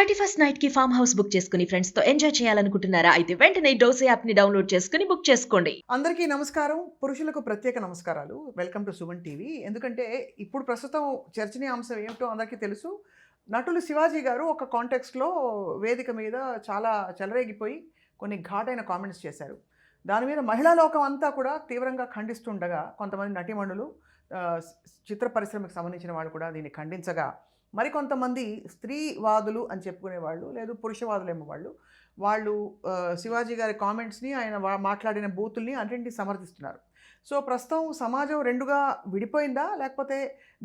31st night కి farm house book చేసుకుని friends తో ఎంజాయ్ చేయాలనుకుంటున్నారా? అయితే వెంటనే డోసే యాప్ ని డౌన్లోడ్ చేసుకుని బుక్ చేసుకోండి. అందరికీ నమస్కారం. పురుషులకు ప్రత్యేక నమస్కారాలు. Welcome to Suman TV. ఎందుకంటే ఇప్పుడు ప్రస్తుతం చర్చనీయాంశం ఏమిటో అందరికీ తెలుసు. నటులు శివాజీ గారు ఒక కాంటెక్స్ట్లో వేదిక మీద చాలా చెలరేగిపోయి కొన్ని ఘాటైన కామెంట్స్ చేశారు. దాని మీద మహిళా లోకం అంతా కూడా తీవ్రంగా ఖండిస్తుండగా కొంతమంది నటీమణులు, చిత్ర పరిశ్రమకు సంబంధించిన వాళ్ళు కూడా దీన్ని ఖండించగా, మరికొంతమంది స్త్రీవాదులు అని చెప్పుకునే వాళ్ళు, లేదు పురుషవాదులేమో వాళ్ళు శివాజీ గారి కామెంట్స్ని, ఆయన మాట్లాడిన బూతుల్ని అన్నింటినీ సమర్థిస్తున్నారు. సో ప్రస్తుతం సమాజం రెండుగా విడిపోయిందా, లేకపోతే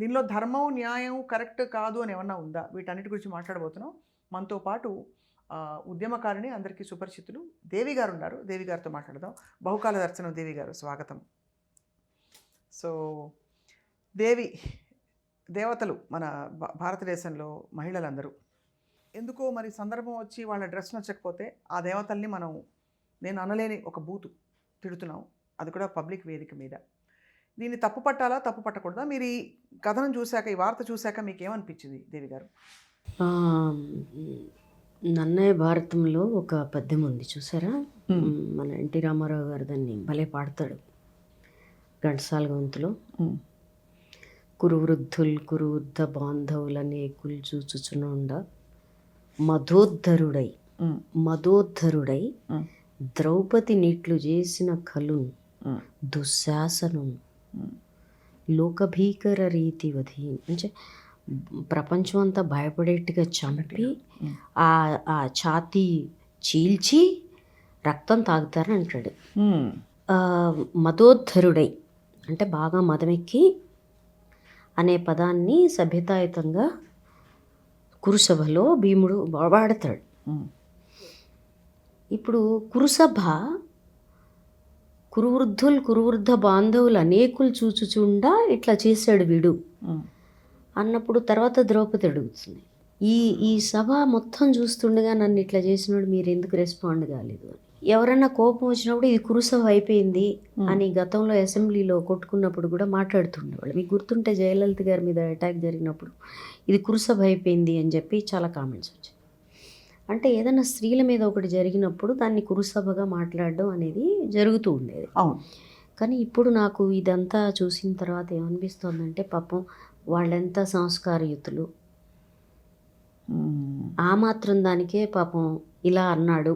దీనిలో ధర్మం, న్యాయం కరెక్ట్ కాదు అని ఏమన్నా ఉందా? వీటన్నిటి గురించి మాట్లాడబోతున్నాం. మనతో పాటు ఉద్యమకారిణి, అందరికీ సుపరిచితులు దేవి గారు ఉన్నారు. దేవి గారితో మాట్లాడదాం. బహుకాల దర్శనం దేవి గారు, స్వాగతం. సో దేవతలు మన భారతదేశంలో మహిళలందరూ ఎందుకో మరి సందర్భం వచ్చి వాళ్ళ డ్రెస్ నచ్చకపోతే ఆ దేవతల్ని నేను అనలేని ఒక బూతు తిడుతున్నాం, అది కూడా పబ్లిక్ వేదిక మీద. దీన్ని తప్పు పట్టాలా, తప్పు పట్టకూడదా? మీరు ఈ కథనం చూశాక, ఈ వార్త చూశాక మీకు ఏమనిపించింది దేవి గారు? నన్నయ్య భారతంలో ఒక పద్యం ఉంది, చూసారా? మన ఎన్టీ రామారావు గారు దాన్ని భలే పాడతాడు. ఘంటసాల గొంతులో, కురువృద్ధ బాంధవులనేకులు చూచుచునుండ మధోద్ధరుడై ద్రౌపది నీట్లు చేసిన కలున్ దుశ్శాసనం లోకభీకర రీతి వధి. అంటే ప్రపంచం అంతా భయపడేట్టుగా చంపి ఆ ఛాతీ చీల్చి రక్తం తాగుతారని అంటాడు. మధోద్ధరుడై అంటే బాగా మదమెక్కి అనే పదాన్ని సభ్యతాయుతంగా కురుసభలో భీముడు వాడతాడు. ఇప్పుడు కురుసభ కురువృద్ధ బాంధవులు అనేకులు చూచుచుండా ఇట్లా చేశాడు వీడు అన్నప్పుడు తర్వాత ద్రౌపది అడుగుతుంది, ఈ సభ మొత్తం చూస్తుండగా నన్ను ఇట్లా చేసినప్పుడు మీరు ఎందుకు రెస్పాండ్ కాలేదు అని. ఎవరన్నా కోపం వచ్చినప్పుడు ఇది కురుసభ అయిపోయింది అని గతంలో అసెంబ్లీలో కొట్టుకున్నప్పుడు కూడా మాట్లాడుతుండేవాళ్ళు. మీకు గుర్తుంటే జయలలిత గారి మీద అటాక్ జరిగినప్పుడు ఇది కురుసభ అయిపోయింది అని చెప్పి చాలా కామెంట్స్ వచ్చాయి. అంటే ఏదైనా స్త్రీల మీద ఒకటి జరిగినప్పుడు దాన్ని కురుసభగా మాట్లాడడం అనేది జరుగుతూ ఉండేది. కానీ ఇప్పుడు నాకు ఇదంతా చూసిన తర్వాత ఏమనిపిస్తుందంటే, పాపం వాళ్ళెంత సంస్కారయుతులు, ఆ మాత్రం దానికే పాపం ఇలా అన్నాడు.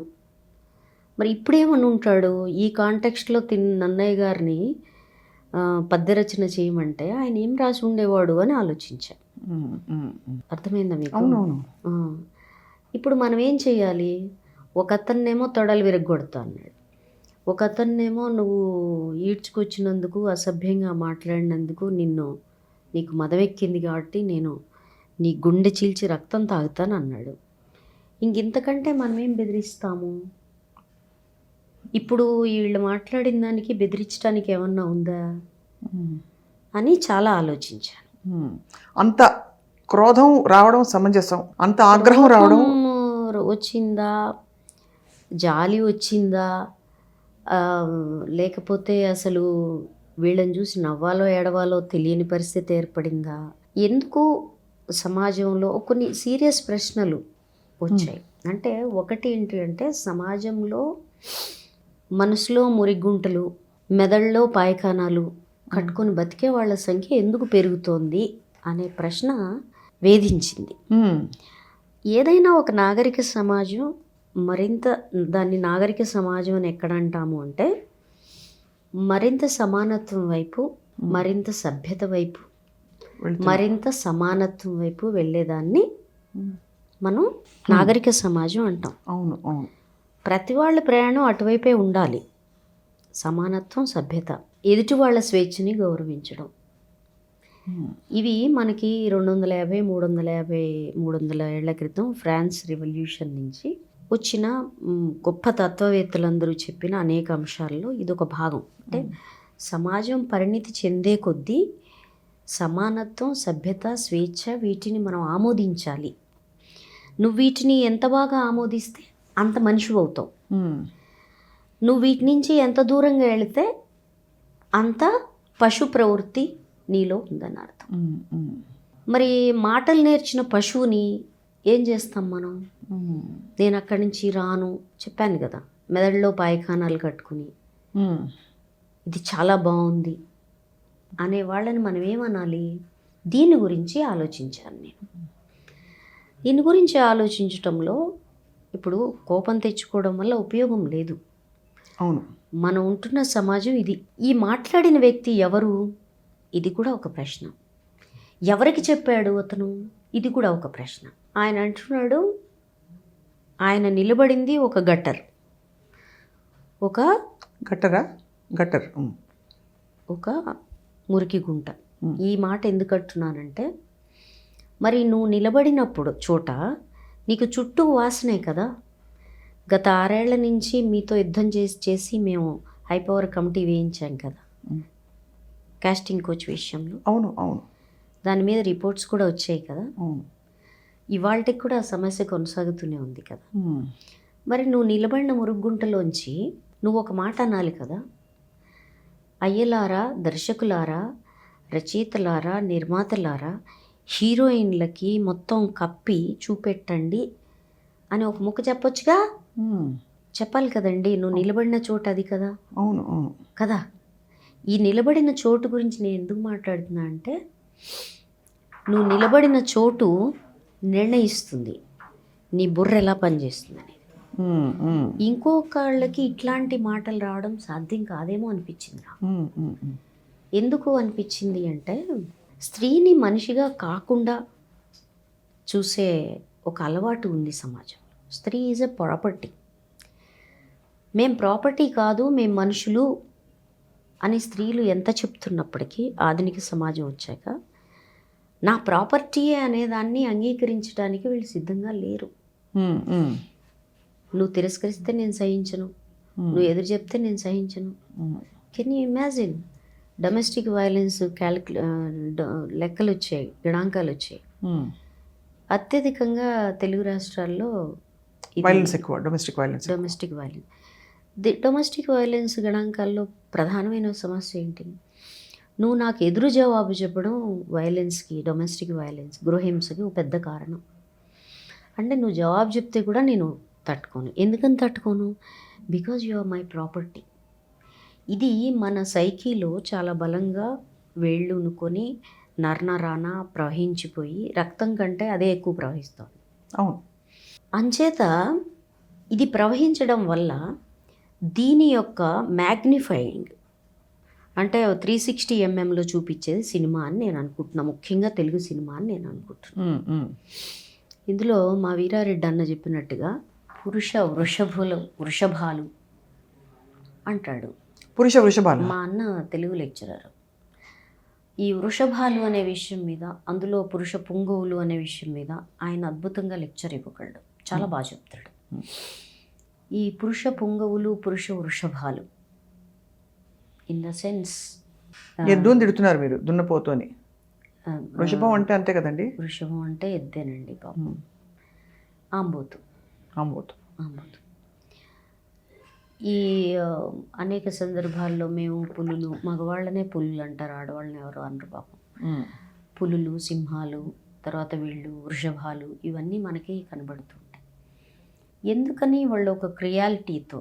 మరి ఇప్పుడేమని ఉంటాడు? ఈ కాంటెక్స్ట్లో నన్నయ్య గారిని పద్యరచన చేయమంటే ఆయన ఏం రాసి ఉండేవాడు అని ఆలోచించా. అర్థమైందా మీకు? ఇప్పుడు మనం ఏం చేయాలి? ఒకతన్నేమో తొడలు విరగొడతా అన్నాడు, ఒకతన్నేమో నువ్వు ఈడ్చుకొచ్చినందుకు, అసభ్యంగా మాట్లాడినందుకు నీకు మదవెక్కింది కాబట్టి నేను నీ గుండె చీల్చి రక్తం తాగుతాను అన్నాడు. ఇంతకంటే మనం ఏం బెదిరిస్తాము? ఇప్పుడు వీళ్ళు మాట్లాడిన దానికి బెదిరించడానికి ఏమన్నా ఉందా అని చాలా ఆలోచించాను. అంత క్రోధం రావడం సమంజసం? అంత ఆగ్రహం రావడం వచ్చిందా? జాలి వచ్చిందా? లేకపోతే అసలు వీళ్ళని చూసి నవ్వాలో ఏడవాలో తెలియని పరిస్థితి ఏర్పడిందా? ఎందుకు సమాజంలో కొన్ని సీరియస్ ప్రశ్నలు వచ్చాయి. అంటే ఒకటి ఏంటి అంటే, సమాజంలో మనసులో మురిగుంటలు, మెదడులో పాయఖానాలు కట్టుకొని బతికే వాళ్ళ సంఖ్య ఎందుకు పెరుగుతోంది అనే ప్రశ్న వేధించింది. ఏదైనా ఒక నాగరిక సమాజం దాన్ని నాగరిక సమాజం అని ఎక్కడ అంటాము అంటే, మరింత సమానత్వం వైపు, మరింత సభ్యత వైపు, మరింత సమానత్వం వైపు వెళ్ళేదాన్ని మనం నాగరిక సమాజం అంటాం. అవును, అవును. ప్రతి వాళ్ళ ప్రయాణం అటువైపే ఉండాలి. సమానత్వం, సభ్యత, ఎదుటి వాళ్ళ స్వేచ్ఛని గౌరవించడం. ఇవి మనకి 250-300 ఏళ్ల క్రితం ఫ్రాన్స్ రెవల్యూషన్ నుంచి వచ్చిన గొప్ప తత్వవేత్తలందరూ చెప్పిన అనేక అంశాల్లో ఇదొక భాగం. అంటే సమాజం పరిణితి చెందే కొద్దీ సమానత్వం, సభ్యత, స్వేచ్ఛ, వీటిని మనం ఆమోదించాలి. నువ్వు వీటిని ఎంత బాగా ఆమోదిస్తే అంత మనిషి అవుతావు. నువ్వు వీటి నుంచి ఎంత దూరంగా వెళితే అంత పశు ప్రవృత్తి నీలో ఉందని అర్థం. మరి మాటలు నేర్చిన పశువుని ఏం చేస్తాం మనం? నేను అక్కడి నుంచి రాను, చెప్పాను కదా, మెదడులో పాయఖానాలు కట్టుకుని ఇది చాలా బాగుంది అనే వాళ్ళని మనం ఏమనాలి? దీని గురించి ఆలోచించాను నేను. దీని గురించి ఆలోచించటంలో ఇప్పుడు కోపం తెచ్చుకోవడం వల్ల ఉపయోగం లేదు. అవును. మనం ఉంటున్న సమాజం ఇది. ఈ మాట్లాడిన వ్యక్తి ఎవరు? ఇది కూడా ఒక ప్రశ్న. ఎవరికి చెప్పాడు అతను? ఇది కూడా ఒక ప్రశ్న. ఆయన అంటున్నాడు, ఆయన నిలబడింది ఒక గట్టర్, ఒక గట్టర్, ఒక మురికి గుంట. ఈ మాట ఎందుకు అంటున్నానంటే, మరి నువ్వు నిలబడినప్పుడు చోట నీకు చుట్టూ వాసనే కదా. గత 6 ఏళ్ల నుంచి మీతో యుద్ధం చేసి మేము హై పవర్ కమిటీ వేయించాం కదా కాస్టింగ్ కోచ్ విషయంలో. అవును అవును. దాని మీద రిపోర్ట్స్ కూడా వచ్చాయి కదా. అవును. ఇవాళకి కూడా ఆ సమస్య కొనసాగుతూనే ఉంది కదా. మరి నువ్వు నిలబడిన మురుగుంటలోంచి నువ్వు ఒక మాట అనాలి కదా, అయ్యలారా, దర్శకులారా, రచయితలారా, నిర్మాతలారా, హీరోయిన్లకి మొత్తం కప్పి చూపెట్టండి అని ఒక ముక్క చెప్పొచ్చుగా. చెప్పాలి కదండి. నువ్వు నిలబడిన చోటు అది కదా. అవును అవును కదా. ఈ నిలబడిన చోటు గురించి నేను ఎందుకు మాట్లాడుతున్నా అంటే, నువ్వు నిలబడిన చోటు నిర్ణయిస్తుంది నీ బుర్ర ఎలా పనిచేస్తుందని. ఇంకొకళ్ళకి ఇట్లాంటి మాటలు రావడం సాధ్యం కాదేమో అనిపించింది నాకు. ఎందుకు అనిపించింది అంటే, స్త్రీని మనిషిగా కాకుండా చూసే ఒక అలవాటు ఉంది సమాజంలో. స్త్రీ ఈజ్ ఎ ప్రాపర్టీ. మేం ప్రాపర్టీ కాదు, మేం మనుషులు అని స్త్రీలు ఎంత చెప్తున్నప్పటికీ ఆధునిక సమాజం వచ్చాక నా ప్రాపర్టీయే అనేదాన్ని అంగీకరించడానికి వీళ్ళు సిద్ధంగా లేరు. నువ్వు తిరస్కరిస్తే నేను సహించను, నువ్వు ఎదురు చెప్తే నేను సహించను. Can you imagine? Domestic violence లెక్కలు వచ్చాయి, గణాంకాలు వచ్చాయి. అత్యధికంగా తెలుగు రాష్ట్రాల్లో వైలెన్స్ ఎక్కువ. డొమెస్టిక్ వైలెన్స్ గణాంకాల్లో ప్రధానమైన సమస్య ఏంటి? నువ్వు నాకు ఎదురు జవాబు చెప్పడం వైలెన్స్కి, డొమెస్టిక్ వైలెన్స్, గృహహింసకి ఒక పెద్ద కారణం. అంటే నువ్వు జవాబు చెప్తే కూడా నేను తట్టుకోను. ఎందుకని తట్టుకోను? Because you are my property. ఇది మన సైకీలో చాలా బలంగా వేళ్ళునుకొని నరనరాన ప్రవహించిపోయి రక్తం కంటే అదే ఎక్కువ ప్రవహిస్తుంది. అవును. అంచేత ఇది ప్రవహించడం వల్ల దీని యొక్క మ్యాగ్నిఫైయింగ్ అంటే 360 mm చూపించేది సినిమా అని నేను అనుకుంటున్నా. ముఖ్యంగా తెలుగు సినిమా అని నేను అనుకుంటున్నాను. ఇందులో మా వీరారెడ్డి అన్న చెప్పినట్టుగా వృషభాలు అంటాడు. వృషభాలు. మా అన్న తెలుగు లెక్చరర్. ఈ వృషభాలు అనే విషయం మీద, అందులో పురుష పుంగవులు అనే విషయం మీద ఆయన అద్భుతంగా లెక్చర్ ఇవ్వగలడు. చాలా బాగా చెప్తాడు. ఈ పురుష పుంగవులు, పురుష వృషభాలు ఇన్ ద సెన్స్ ఎద్దుని తిడుతున్నారు మీరు, దున్నపోతోని. వృషభం అంటే అంతే కదండి. వృషభం అంటే ఎద్దేనండి పాపం. ఆంబోతు. ఈ అనేక సందర్భాల్లో మేము పులులు, మగవాళ్ళనే పులులు అంటారు, ఆడవాళ్ళని ఎవరు అనరు పాపం. పులులు, సింహాలు, తర్వాత వీళ్ళు వృషభాలు, ఇవన్నీ మనకి కనబడుతుంటాయి. ఎందుకని వాళ్ళు ఒక క్రియాలిటీతో,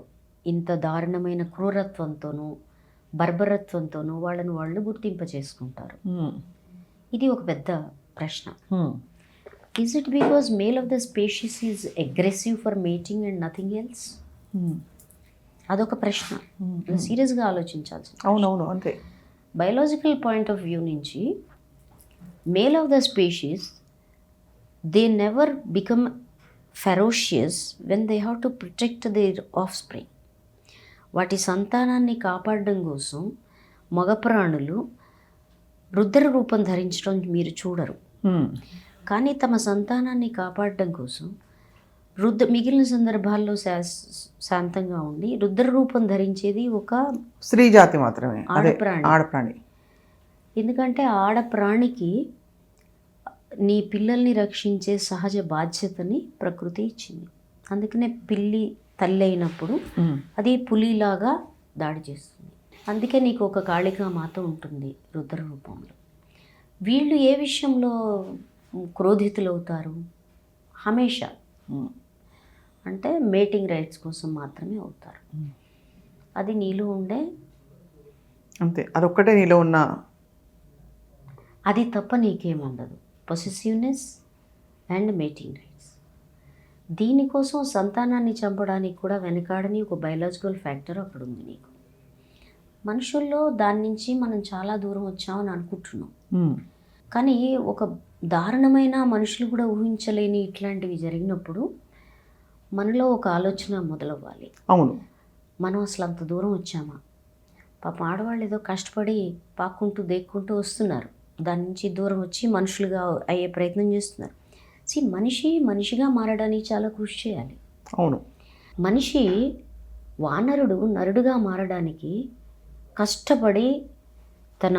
ఇంత దారుణమైన క్రూరత్వంతోనూ బర్బరత్వంతోనూ వాళ్ళని వాళ్ళు గుర్తింప చేసుకుంటారు. ఇది ఒక పెద్ద ప్రశ్న. Is it because male of the species is aggressive for mating and nothing else? అదొక ప్రశ్న. సీరియస్గా ఆలోచించాల్సి. అవునవును, అంతే. బయోలాజికల్ పాయింట్ ఆఫ్ వ్యూ నుంచి male of the species they never become ferocious when they have to protect there of spring. వాటి సంతానాన్ని కాపాడడం కోసం మగ ప్రాణులు రుద్ర రూపం ధరించడం మీరు చూడరు. కానీ తమ సంతానాన్ని కాపాడడం కోసం మిగిలిన సందర్భాల్లో శాంతంగా ఉండి రుద్ర రూపం ధరించేది ఒక స్త్రీ జాతి మాత్రమే, ఆడప్రాణి. ఎందుకంటే ఆడప్రాణికి నీ పిల్లల్ని రక్షించే సహజ బాధ్యతని ప్రకృతి ఇచ్చింది. అందుకనే పిల్లి తల్లి అయినప్పుడు అది పులిలాగా దాడి చేస్తుంది. అందుకే నీకు ఒక కాళికామాత ఉంటుంది రుద్ర రూపంలో. వీళ్ళు ఏ విషయంలో క్రోధితులవుతారు? హమేషా అంటే మేటింగ్ రైట్స్ కోసం మాత్రమే అవుతారు. అది నీలో ఉండే, అంతే, అదొక్కటే నీలో ఉన్న. అది తప్ప నీకేముండదు. Possessiveness and mating rights. దీనికోసం సంతానాన్ని చంపడానికి కూడా వెనకాడని ఒక బయలాజికల్ ఫ్యాక్టర్ అక్కడ ఉంది నీకు. మనుషుల్లో దాని నుంచి మనం చాలా దూరం వచ్చామని అనుకుంటున్నాం. కానీ ఒక దారుణమైన మనుషులు కూడా ఊహించలేని ఇట్లాంటివి జరిగినప్పుడు మనలో ఒక ఆలోచన మొదలవ్వాలి. అవును, మనం అసలు అంత దూరం వచ్చామా? పాపం ఆడవాళ్ళు ఏదో కష్టపడి పాక్కుంటూ దేక్కుంటూ వస్తున్నారు, దాని నుంచి దూరం వచ్చి మనుషులుగా అయ్యే ప్రయత్నం చేస్తున్నారు. మనిషిగా మారడానికి చాలా కృషి చేయాలి. అవును, మనిషి వానరుడు నరుడుగా మారడానికి కష్టపడి తన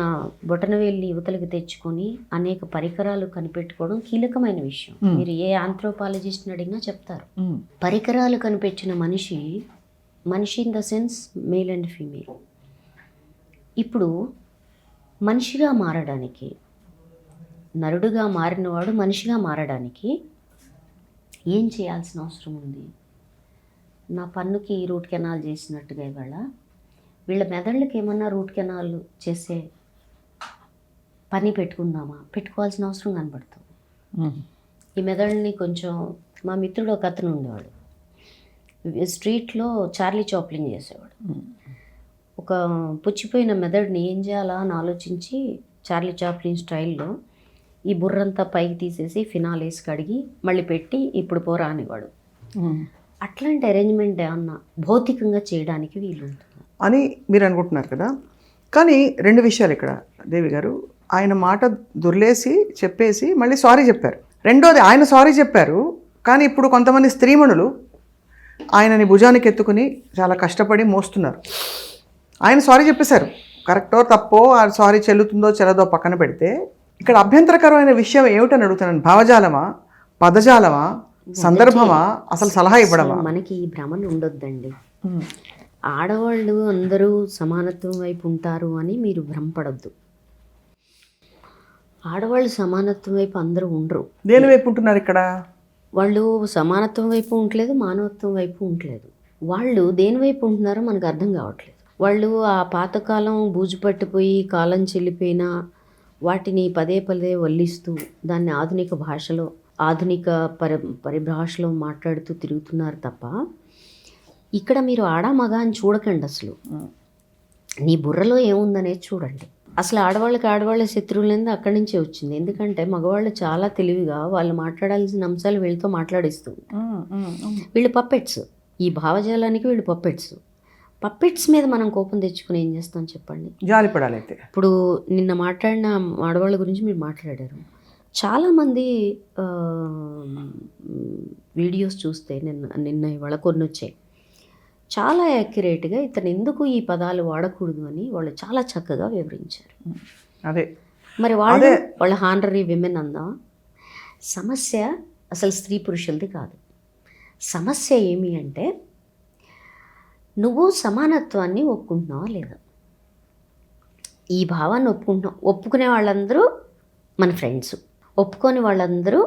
బొటనవేలిని యువతలకు తెచ్చుకొని అనేక పరికరాలు కనిపెట్టుకోవడం కీలకమైన విషయం. మీరు ఏ ఆంథ్రోపాలజిస్ట్ని అడిగినా చెప్తారు. పరికరాలు కనిపెట్టిన మనిషి in the sense male and female. ఇప్పుడు మనిషిగా మారడానికి, నరుడుగా మారినవాడు మనిషిగా మారడానికి ఏం చేయాల్సిన అవసరం ఉంది? నా పన్నుకి రూట్ కెనాల్ చేసినట్టుగా ఇవాళ వీళ్ళ మెదళ్ళకి ఏమన్నా రూట్ కెనాల్ చేసే పని పెట్టుకోవాల్సిన అవసరం కనబడుతుంది. ఈ మెదడుని కొంచెం, మా మిత్రుడు ఒక అతను ఉండేవాడు, స్ట్రీట్లో చార్లీ చాప్లిన్ చేసేవాడు. ఒక పుచ్చిపోయిన మెదడుని ఏం చేయాలా అని ఆలోచించి చార్లీ చాప్లిన్ స్టైల్లో ఈ బుర్రంతా పైకి తీసేసి ఫినాల్ వేసి కడిగి మళ్ళీ పెట్టి ఇప్పుడు పోరా అనేవాడు. అట్లాంటి అరేంజ్మెంట్ ఏమన్నా భౌతికంగా చేయడానికి వీలుంటుంది అని మీరు అనుకుంటున్నారు కదా. కానీ రెండు విషయాలు ఇక్కడ దేవి గారు. ఆయన మాట దుర్లేసి చెప్పేసి మళ్ళీ సారీ చెప్పారు. రెండోది, ఆయన సారీ చెప్పారు, కానీ ఇప్పుడు కొంతమంది స్త్రీమణులు ఆయనని భుజానికి ఎత్తుకుని చాలా కష్టపడి మోస్తున్నారు. ఆయన సారీ చెప్పేశారు, కరెక్టో తప్పో ఆ సారీ చెల్లుతుందో చెల్లదో పక్కన పెడితే, ఇక్కడ అభ్యంతరకరమైన విషయం ఏమిటని అడుగుతున్నాను. భావజాలమా, పదజాలమా, సందర్భమా, అసలు సలహా ఇవ్వడమా? మనకి ఈ భ్రమలు ఉండొద్దండి. ఆడవాళ్ళు అందరూ సమానత్వం వైపు ఉంటారు అని మీరు భ్రమపడద్దు. ఆడవాళ్ళు సమానత్వం వైపు అందరూ ఉండరు. దేని వైపు ఉంటున్నారు ఇక్కడ? వాళ్ళు సమానత్వం వైపు ఉండలేదు, మానవత్వం వైపు ఉండలేదు. వాళ్ళు దేని వైపు ఉంటున్నారో మనకు అర్థం కావట్లేదు. వాళ్ళు ఆ పాతకాలం బూజు పట్టిపోయి కాలం చెల్లిపోయిన వాటిని పదే పదే వల్లిస్తూ దాన్ని ఆధునిక భాషలో, ఆధునిక పరిభాషలో మాట్లాడుతూ తిరుగుతున్నారు తప్ప ఇక్కడ మీరు ఆడా మగ అని చూడకండి. అసలు నీ బుర్రలో ఏముందనేది చూడండి. అసలు ఆడవాళ్ళ శత్రువులేంది అక్కడి నుంచే వచ్చింది. ఎందుకంటే మగవాళ్ళు చాలా తెలివిగా వాళ్ళు మాట్లాడాల్సిన అంశాలు వీళ్ళతో మాట్లాడిస్తూ వీళ్ళు పప్పెట్స్. ఈ భావజాలానికి వీళ్ళు పప్పెట్స్ మీద మనం కోపం తెచ్చుకుని ఏం చేస్తాం చెప్పండి? జాలిపడాలి. అయితే ఇప్పుడు నిన్న మాట్లాడిన ఆడవాళ్ళ గురించి మీరు మాట్లాడారు. చాలామంది వీడియోస్ చూస్తే నిన్న ఇవాళ కొన్ని వచ్చాయి, చాలా యాక్యురేట్గా ఇతను ఎందుకు ఈ పదాలు వాడకూడదు అని వాళ్ళు చాలా చక్కగా వివరించారు. అదే మరి వాళ్ళ హానరీ విమెన్ అందా? సమస్య అసలు స్త్రీ పురుషులది కాదు. సమస్య ఏమి అంటే నువ్వు సమానత్వాన్ని ఒప్పుకుంటున్నావా లేదా? ఈ భావాన్ని ఒప్పుకునే వాళ్ళందరూ మన ఫ్రెండ్స్, ఒప్పుకొని వాళ్ళందరూ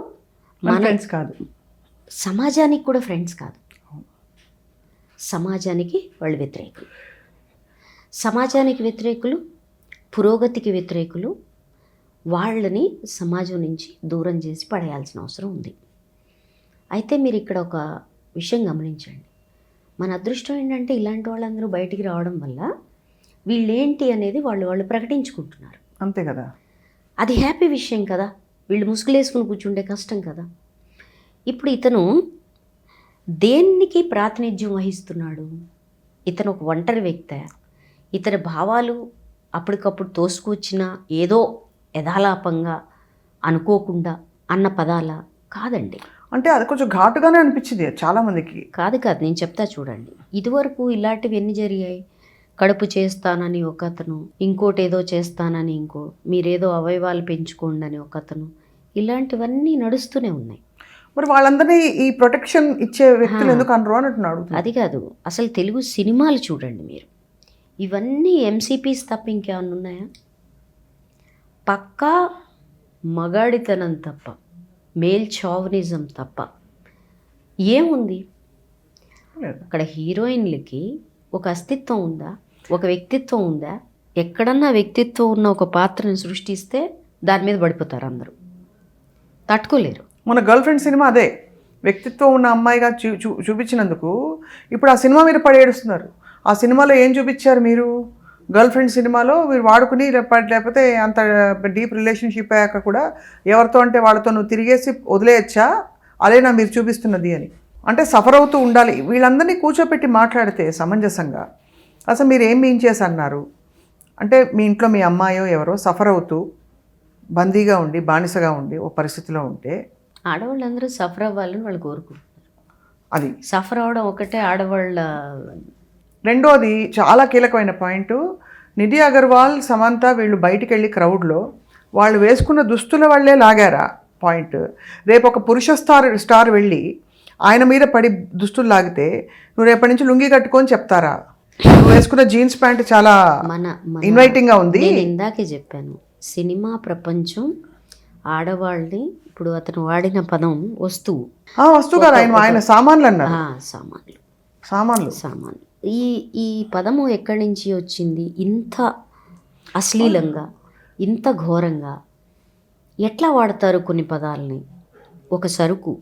మన ఫ్రెండ్స్ కాదు, సమాజానికి కూడా ఫ్రెండ్స్ కాదు. సమాజానికి వాళ్ళు వ్యతిరేకులు. సమాజానికి వ్యతిరేకులు, పురోగతికి వ్యతిరేకులు. వాళ్ళని సమాజం నుంచి దూరం చేసి పడేయాల్సిన అవసరం ఉంది. అయితే మీరు ఇక్కడ ఒక విషయం గమనించండి. మన అదృష్టం ఏంటంటే ఇలాంటి వాళ్ళందరూ బయటికి రావడం వల్ల వీళ్ళేంటి అనేది వాళ్ళు ప్రకటించుకుంటున్నారు. అంతే కదా, అది హ్యాపీ విషయం కదా. వీళ్ళు ముసుగులేసుకుని కూర్చుంటే కష్టం కదా. ఇప్పుడు ఇతను దేనికి ప్రాతినిధ్యం వహిస్తున్నాడు? ఇతను ఒక ఒంటరి వ్యక్తే? ఇతని భావాలు అప్పటికప్పుడు తోసుకొచ్చిన ఏదో యథాలాపంగా అనుకోకుండా అన్న పదాల కాదండి. అంటే అది కొంచెం ఘాటుగానే అనిపించింది చాలామందికి. కాదు నేను చెప్తా చూడండి. ఇదివరకు ఇలాంటివి ఎన్ని జరిగాయి? కడుపు చేస్తానని ఒక అతను, ఇంకోటి ఏదో చేస్తానని ఇంకో, మీరేదో అవయవాలు పెంచుకోండి అని ఒక అతను, ఇలాంటివన్నీ నడుస్తూనే ఉన్నాయి. మరి వాళ్ళందరినీ ఈ ప్రొటెక్షన్ ఇచ్చే వ్యక్తులు ఎందుకు అనరు అంటున్నాడు. అది కాదు, అసలు తెలుగు సినిమాలు చూడండి మీరు. ఇవన్నీ ఎంసీపీస్ తప్ప ఇంకేమన్నా ఉన్నాయా? పక్కా మగాడితనం తప్ప, మేల్ చావనిజం తప్ప ఏముంది లేదు. అక్కడ? హీరోయిన్లకి ఒక అస్తిత్వం ఉందా? ఒక వ్యక్తిత్వం ఉందా? ఎక్కడన్నా వ్యక్తిత్వం ఉన్న ఒక పాత్రను సృష్టిస్తే దాని మీద పడిపోతారు అందరూ, తట్టుకోలేరు. మన గర్ల్ ఫ్రెండ్ సినిమా అదే వ్యక్తిత్వం ఉన్న అమ్మాయిగా చూపించినందుకు ఇప్పుడు ఆ సినిమా మీద పడేడుస్తున్నారు. ఆ సినిమాలో ఏం చూపించారు మీరు? గర్ల్ ఫ్రెండ్ సినిమాలో మీరు వాడుకుని లేకపోతే అంత డీప్ రిలేషన్షిప్ అయ్యాక కూడా ఎవరితో అంటే వాళ్ళతో నువ్వు తిరిగేసి వదిలేయచ్చా, అదేనా మీరు చూపిస్తున్నది అని. అంటే సఫర్ అవుతూ ఉండాలి. వీళ్ళందరినీ కూర్చోపెట్టి మాట్లాడితే సమంజసంగా అసలు మీరు ఏం మీన్ చేసి అన్నారు అంటే, మీ ఇంట్లో మీ అమ్మాయో ఎవరో సఫర్ అవుతూ బందీగా ఉండి బానిసగా ఉండి ఓ పరిస్థితిలో ఉంటే ఆడవాళ్ళందరూ సఫర్ అవ్వాలని వాళ్ళు కోరుకుంటున్నారు. అది సఫర్ అవడం ఒకటే ఆడవాళ్ళ. రెండోది చాలా కీలకమైన పాయింట్, నిధి అగర్వాల్ సమంత వీళ్ళు బయటికి వెళ్ళి క్రౌడ్లో వాళ్ళు వేసుకున్న దుస్తుల వల్లే లాగారా పాయింట్. రేపు ఒక పురుష స్టార్ వెళ్ళి ఆయన మీద పడి దుస్తులు లాగితే నువ్వు రేపటి నుంచి లుంగి కట్టుకొని చెప్తారా? నువ్వు వేసుకున్న జీన్స్ ప్యాంట్ చాలా ఇన్వైటింగ్గా ఉంది. నేను ఇందాకే చెప్పాను, సినిమా ప్రపంచం ఆడవాళ్ళని, ఇప్పుడు అతను వాడిన పదం వస్తువు. వస్తువు కదా, ఆయన సామాన్లు అన్నారు. సామాన్లు. ఈ పదము ఎక్కడి నుంచి వచ్చింది? ఇంత అశ్లీలంగా, ఇంత ఘోరంగా ఎట్లా వాడతారు కొన్ని పదాలని? ఒక సరుకు,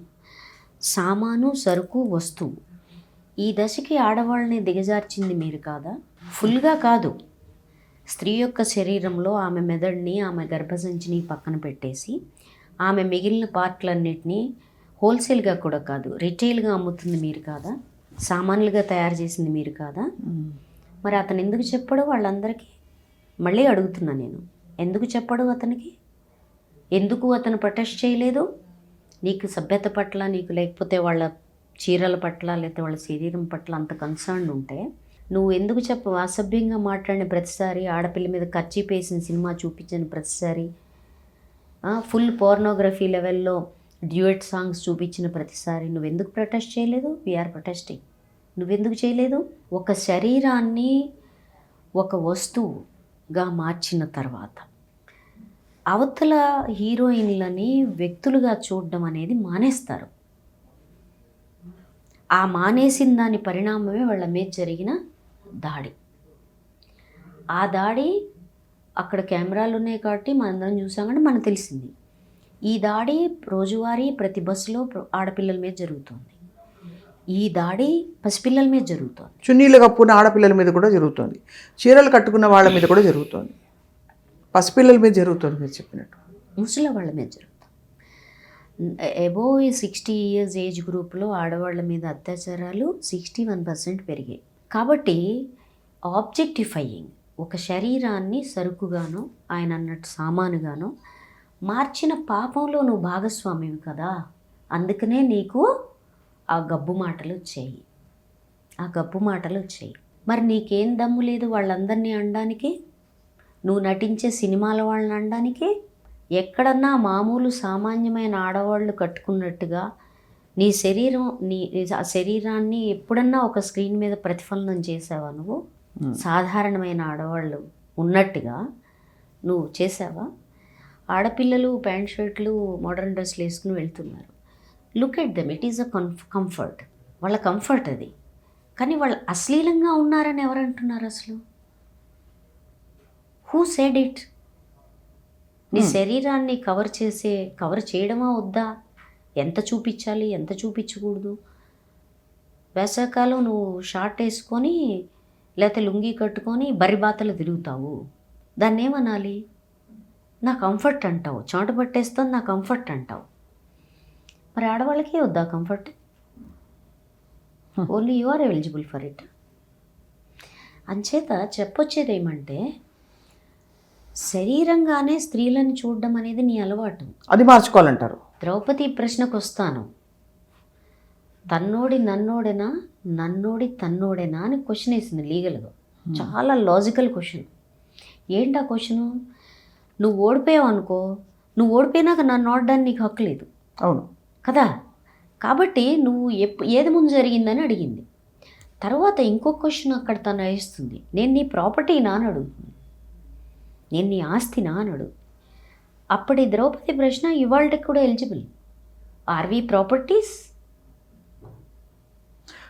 సామాను, సరుకు, వస్తువు. ఈ దశకి ఆడవాళ్ళని దిగజార్చింది మీరు కాదా? ఫుల్గా కాదు, స్త్రీ యొక్క శరీరంలో ఆమె మెదడుని, ఆమె గర్భసంచిని పక్కన పెట్టేసి ఆమె మిగిలిన పార్ట్లన్నిటినీ హోల్సేల్గా కూడా కాదు, రిటైల్గా అమ్ముతుంది మీరు కాదా? సామాన్లుగా తయారు చేసింది మీరు కాదా? మరి అతను ఎందుకు చెప్పడు వాళ్ళందరికీ? మళ్ళీ అడుగుతున్నా నేను, ఎందుకు చెప్పడు అతనికి? ఎందుకు అతను ప్రొటెస్ట్ చేయలేదు? నీకు సభ్యత పట్ల, నీకు లేకపోతే వాళ్ళ చీరల పట్ల, లేకపోతే వాళ్ళ శరీరం పట్ల అంత కన్సర్న్ ఉంటే నువ్వు ఎందుకు చెప్పవు? అసభ్యంగా మాట్లాడిన ప్రతిసారి, ఆడపిల్ల మీద కర్చీప్ వేసిన సినిమా చూపించిన ప్రతిసారి, ఫుల్ పోర్నోగ్రఫీ లెవెల్లో డ్యూయట్ సాంగ్స్ చూపించిన ప్రతిసారి నువ్వెందుకు ప్రొటెస్ట్ చేయలేదు? We are protesting. నువ్వెందుకు చేయలేదు? ఒక శరీరాన్ని ఒక వస్తువుగా మార్చిన తర్వాత అవతల హీరోయిన్లని వ్యక్తులుగా చూడడం అనేది మానేస్తారు. ఆ మానేసిన దాని పరిణామమే వాళ్ళ మీద జరిగిన దాడి. ఆ దాడి అక్కడ కెమెరాలు ఉన్నాయి కాబట్టి మనందరం చూసాం, కానీ మనకు తెలిసింది. ఈ దాడి రోజువారీ ప్రతి బస్సులో ఆడపిల్లల మీద జరుగుతుంది. ఈ దాడి పసిపిల్లల మీద జరుగుతుంది. చున్నీలు కప్పుకున్న ఆడపిల్లల మీద కూడా జరుగుతుంది, చీరలు కట్టుకున్న వాళ్ళ మీద కూడా జరుగుతుంది, పసిపిల్లల మీద జరుగుతుంది. మీరు చెప్పినట్టు ముసలి వాళ్ళ మీద జరుగుతుంది. అబోవ్ 60 years ఏజ్ గ్రూప్లో ఆడవాళ్ళ మీద అత్యాచారాలు 61% పెరిగాయి. కాబట్టి ఆబ్జెక్టిఫైయింగ్, ఒక శరీరాన్ని సరుకుగానో ఆయన అన్నట్టు సామానుగానో మార్చిన పాపంలో నువ్వు భాగస్వామివి కదా. అందుకనే నీకు ఆ గబ్బు మాటలు వచ్చాయి, ఆ గబ్బు మాటలు వచ్చాయి. మరి నీకేం దమ్ము లేదు వాళ్ళందరినీ అనడానికి? నువ్వు నటించే సినిమాల వాళ్ళని అనడానికి? ఎక్కడన్నా మామూలు సామాన్యమైన ఆడవాళ్ళు కట్టుకున్నట్టుగా నీ శరీరాన్ని ఎప్పుడన్నా ఒక స్క్రీన్ మీద ప్రతిఫలనం చేసావా? నువ్వు సాధారణమైన ఆడవాళ్ళు ఉన్నట్టుగా నువ్వు చేసావా? ఆడపిల్లలు ప్యాంట్ షర్ట్లు, మోడర్న్ డ్రెస్లు వేసుకుని వెళ్తున్నారు. Look at them, it is a comfort. వాళ్ళ కంఫర్ట్ అది. కానీ వాళ్ళు అశ్లీలంగా ఉన్నారని ఎవరంటున్నారు అసలు? Who said it? నీ శరీరాన్ని కవర్ చేయడమా వద్దా? ఎంత చూపించాలి, ఎంత చూపించకూడదు? వేసవికాలం నువ్వు షార్ట్ వేసుకొని లేకపోతే లుంగీ కట్టుకొని బరిబాతలు తిరుగుతావు, దాన్ని ఏమనాలి? నా కంఫర్ట్ అంటావు. చెమట పట్టేస్తుంది, నా కంఫర్ట్ అంటావు. మరి ఆడవాళ్ళకి వద్దా comfort? Only you are eligible for it. అంచేత చెప్పొచ్చేది ఏమంటే, శరీరంగానే స్త్రీలను చూడడం అనేది నీ అలవాటు, అది మార్చుకోవాలంటారు. ద్రౌపది ప్రశ్నకు వస్తాను. తన్నోడి నన్నోడేనా, నన్నోడి తన్నోడేనా అని క్వశ్చన్ వేసింది లీగల్గా. చాలా లాజికల్ క్వశ్చన్. ఏంటి ఆ క్వశ్చను? నువ్వు ఓడిపోయావు అనుకో, నువ్వు ఓడిపోయినాక నన్ను ఓడడానికి నీకు హక్కు లేదు. అవును కదా. కాబట్టి నువ్వు ఏది ముందు జరిగిందని అడిగింది. తర్వాత ఇంకో క్వశ్చన్ అక్కడ తను వేస్తుంది, నేను నీ ప్రాపర్టీనా అని అడుగుతుంది, నేను నీ ఆస్తినా అని అడుగు. అప్పటి ద్రౌపది ప్రశ్న ఇవాళకి కూడా ఎలిజిబుల్. Are we properties?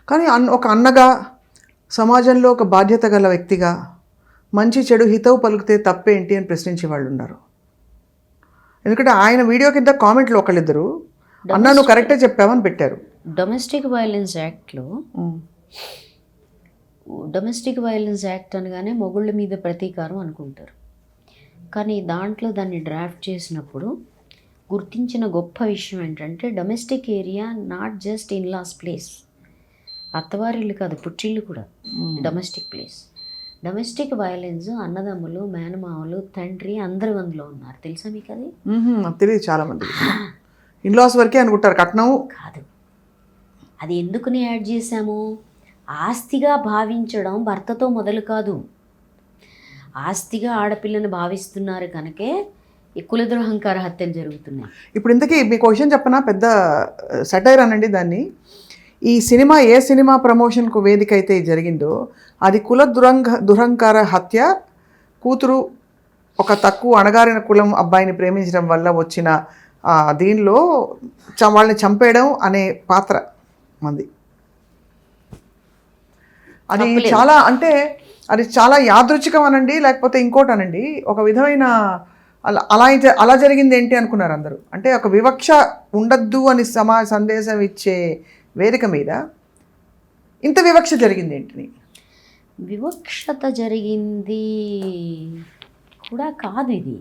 కానీ ఒక అన్నగా, సమాజంలో ఒక బాధ్యత గల వ్యక్తిగా మంచి చెడు హితవు పలికితే తప్పేంటి అని ప్రశ్నించే వాళ్ళు ఉన్నారు. ఎందుకంటే ఆయన వీడియో కింద కామెంట్లు ఒకళ్ళిద్దరు అన్న నువ్వు కరెక్టే చెప్పావని పెట్టారు. డొమెస్టిక్ వైలెన్స్ యాక్ట్ అనగానే మొగుళ్ళ మీద ప్రతీకారం అనుకుంటారు. కానీ దాంట్లో దాన్ని డ్రాఫ్ట్ చేసినప్పుడు గుర్తించిన గొప్ప విషయం ఏంటంటే domestic area not just in laws place, అత్తవారిల్లు కాదు పుట్టిల్లు కూడా డొమెస్టిక్ ప్లేస్. డొమెస్టిక్ వైలెన్స్ అన్నదమ్ములు, మేనమామలు, తండ్రి అందరూ అందులో ఉన్నారు. తెలుసా మీకు అది? తెలియదు చాలా మంది. ఇన్లాస్ వరకే అనుకుంటారు, కట్నం కాదు. అది ఎందుకుని యాడ్ చేశాము? ఆస్తిగా భావించడం భర్తతో మొదలు కాదు. ఆస్తిగా ఆడపిల్లని భావిస్తున్నారు కనుకే ఈ కులద్రోహంకార హత్యలు జరుగుతున్నాయి. ఇప్పుడు ఇంతకీ మీకు క్వశ్చన్ చెప్పనా, పెద్ద సెటైర్ అనండి దాన్ని. ఈ సినిమా ఏ సినిమా ప్రమోషన్కు వేదిక అయితే జరిగిందో అది దురహంకార హత్య. కూతురు ఒక తక్కువ అణగారిన కులం అబ్బాయిని ప్రేమించడం వల్ల వచ్చిన దీనిలో వాళ్ళని చంపేయడం అనే పాత్ర మంది. అది చాలా అంటే అది చాలా యాదృచ్ఛికం అనండి, లేకపోతే ఇంకోటి అనండి, ఒక విధమైన అలా జరిగింది ఏంటి అనుకున్నారు అందరూ. అంటే ఒక వివక్ష ఉండద్దు అని సందేశం ఇచ్చే వేదిక మీద ఇంత వివక్ష జరిగింది ఏంటిని? వివక్షత జరిగింది కూడా కాదు ఇది.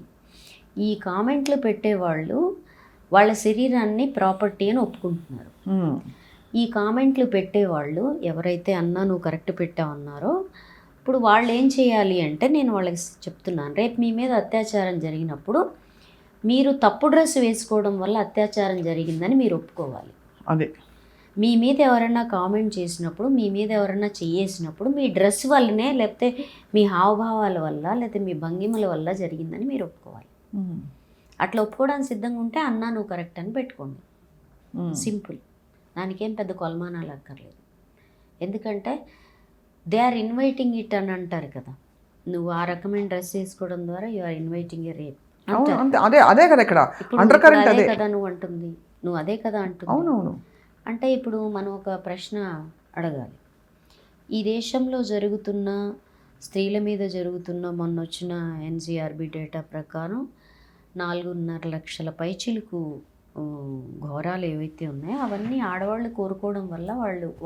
ఈ కామెంట్లు పెట్టేవాళ్ళు వాళ్ళ శరీరాన్ని ప్రాపర్టీ అని ఒప్పుకుంటున్నారు. ఈ కామెంట్లు పెట్టేవాళ్ళు ఎవరైతే అన్నా నువ్వు కరెక్ట్ పెట్టావన్నారో ఇప్పుడు వాళ్ళు ఏం చేయాలి అంటే, నేను వాళ్ళకి చెప్తున్నాను, రేపు మీ మీద అత్యాచారం జరిగినప్పుడు మీరు తప్పు డ్రెస్ వేసుకోవడం వల్ల అత్యాచారం జరిగిందని మీరు ఒప్పుకోవాలి. అదే మీ మీద ఎవరైనా కామెంట్ చేసినప్పుడు, మీ మీద ఎవరైనా చేసినప్పుడు మీ డ్రెస్ వల్లనే, లేకపోతే మీ హావభావాల వల్ల, లేకపోతే మీ భంగిమల వల్ల జరిగిందని మీరు ఒప్పుకోవాలి. అట్లా ఒప్పుకోవడానికి సిద్ధంగా ఉంటే అన్నా నువ్వు కరెక్ట్ అని పెట్టుకోండి. సింపుల్. దానికేం పెద్ద కొలమానాలు అక్కర్లేదు. ఎందుకంటే దే ఆర్ ఇన్వైటింగ్ ఇట్ అని అంటారు కదా, నువ్వు ఆ రకమైన డ్రెస్ వేసుకోవడం ద్వారా you are inviting a rape. అదే కదా ఇక్కడ అదే కదా నువ్వు అంటుంది, నువ్వు అదే కదా అంటుంది. అవునవును. అంటే ఇప్పుడు మనం ఒక ప్రశ్న అడగాలి. ఈ దేశంలో జరుగుతున్న స్త్రీల మీద జరుగుతున్న మొన్న వచ్చిన ఎన్సీఆర్బీ డేటా ప్రకారం 4.5 లక్షల పైచిలుకు ఘోరాలు ఏవైతే ఉన్నాయో అవన్నీ ఆడవాళ్ళు కోరుకోవడం వల్ల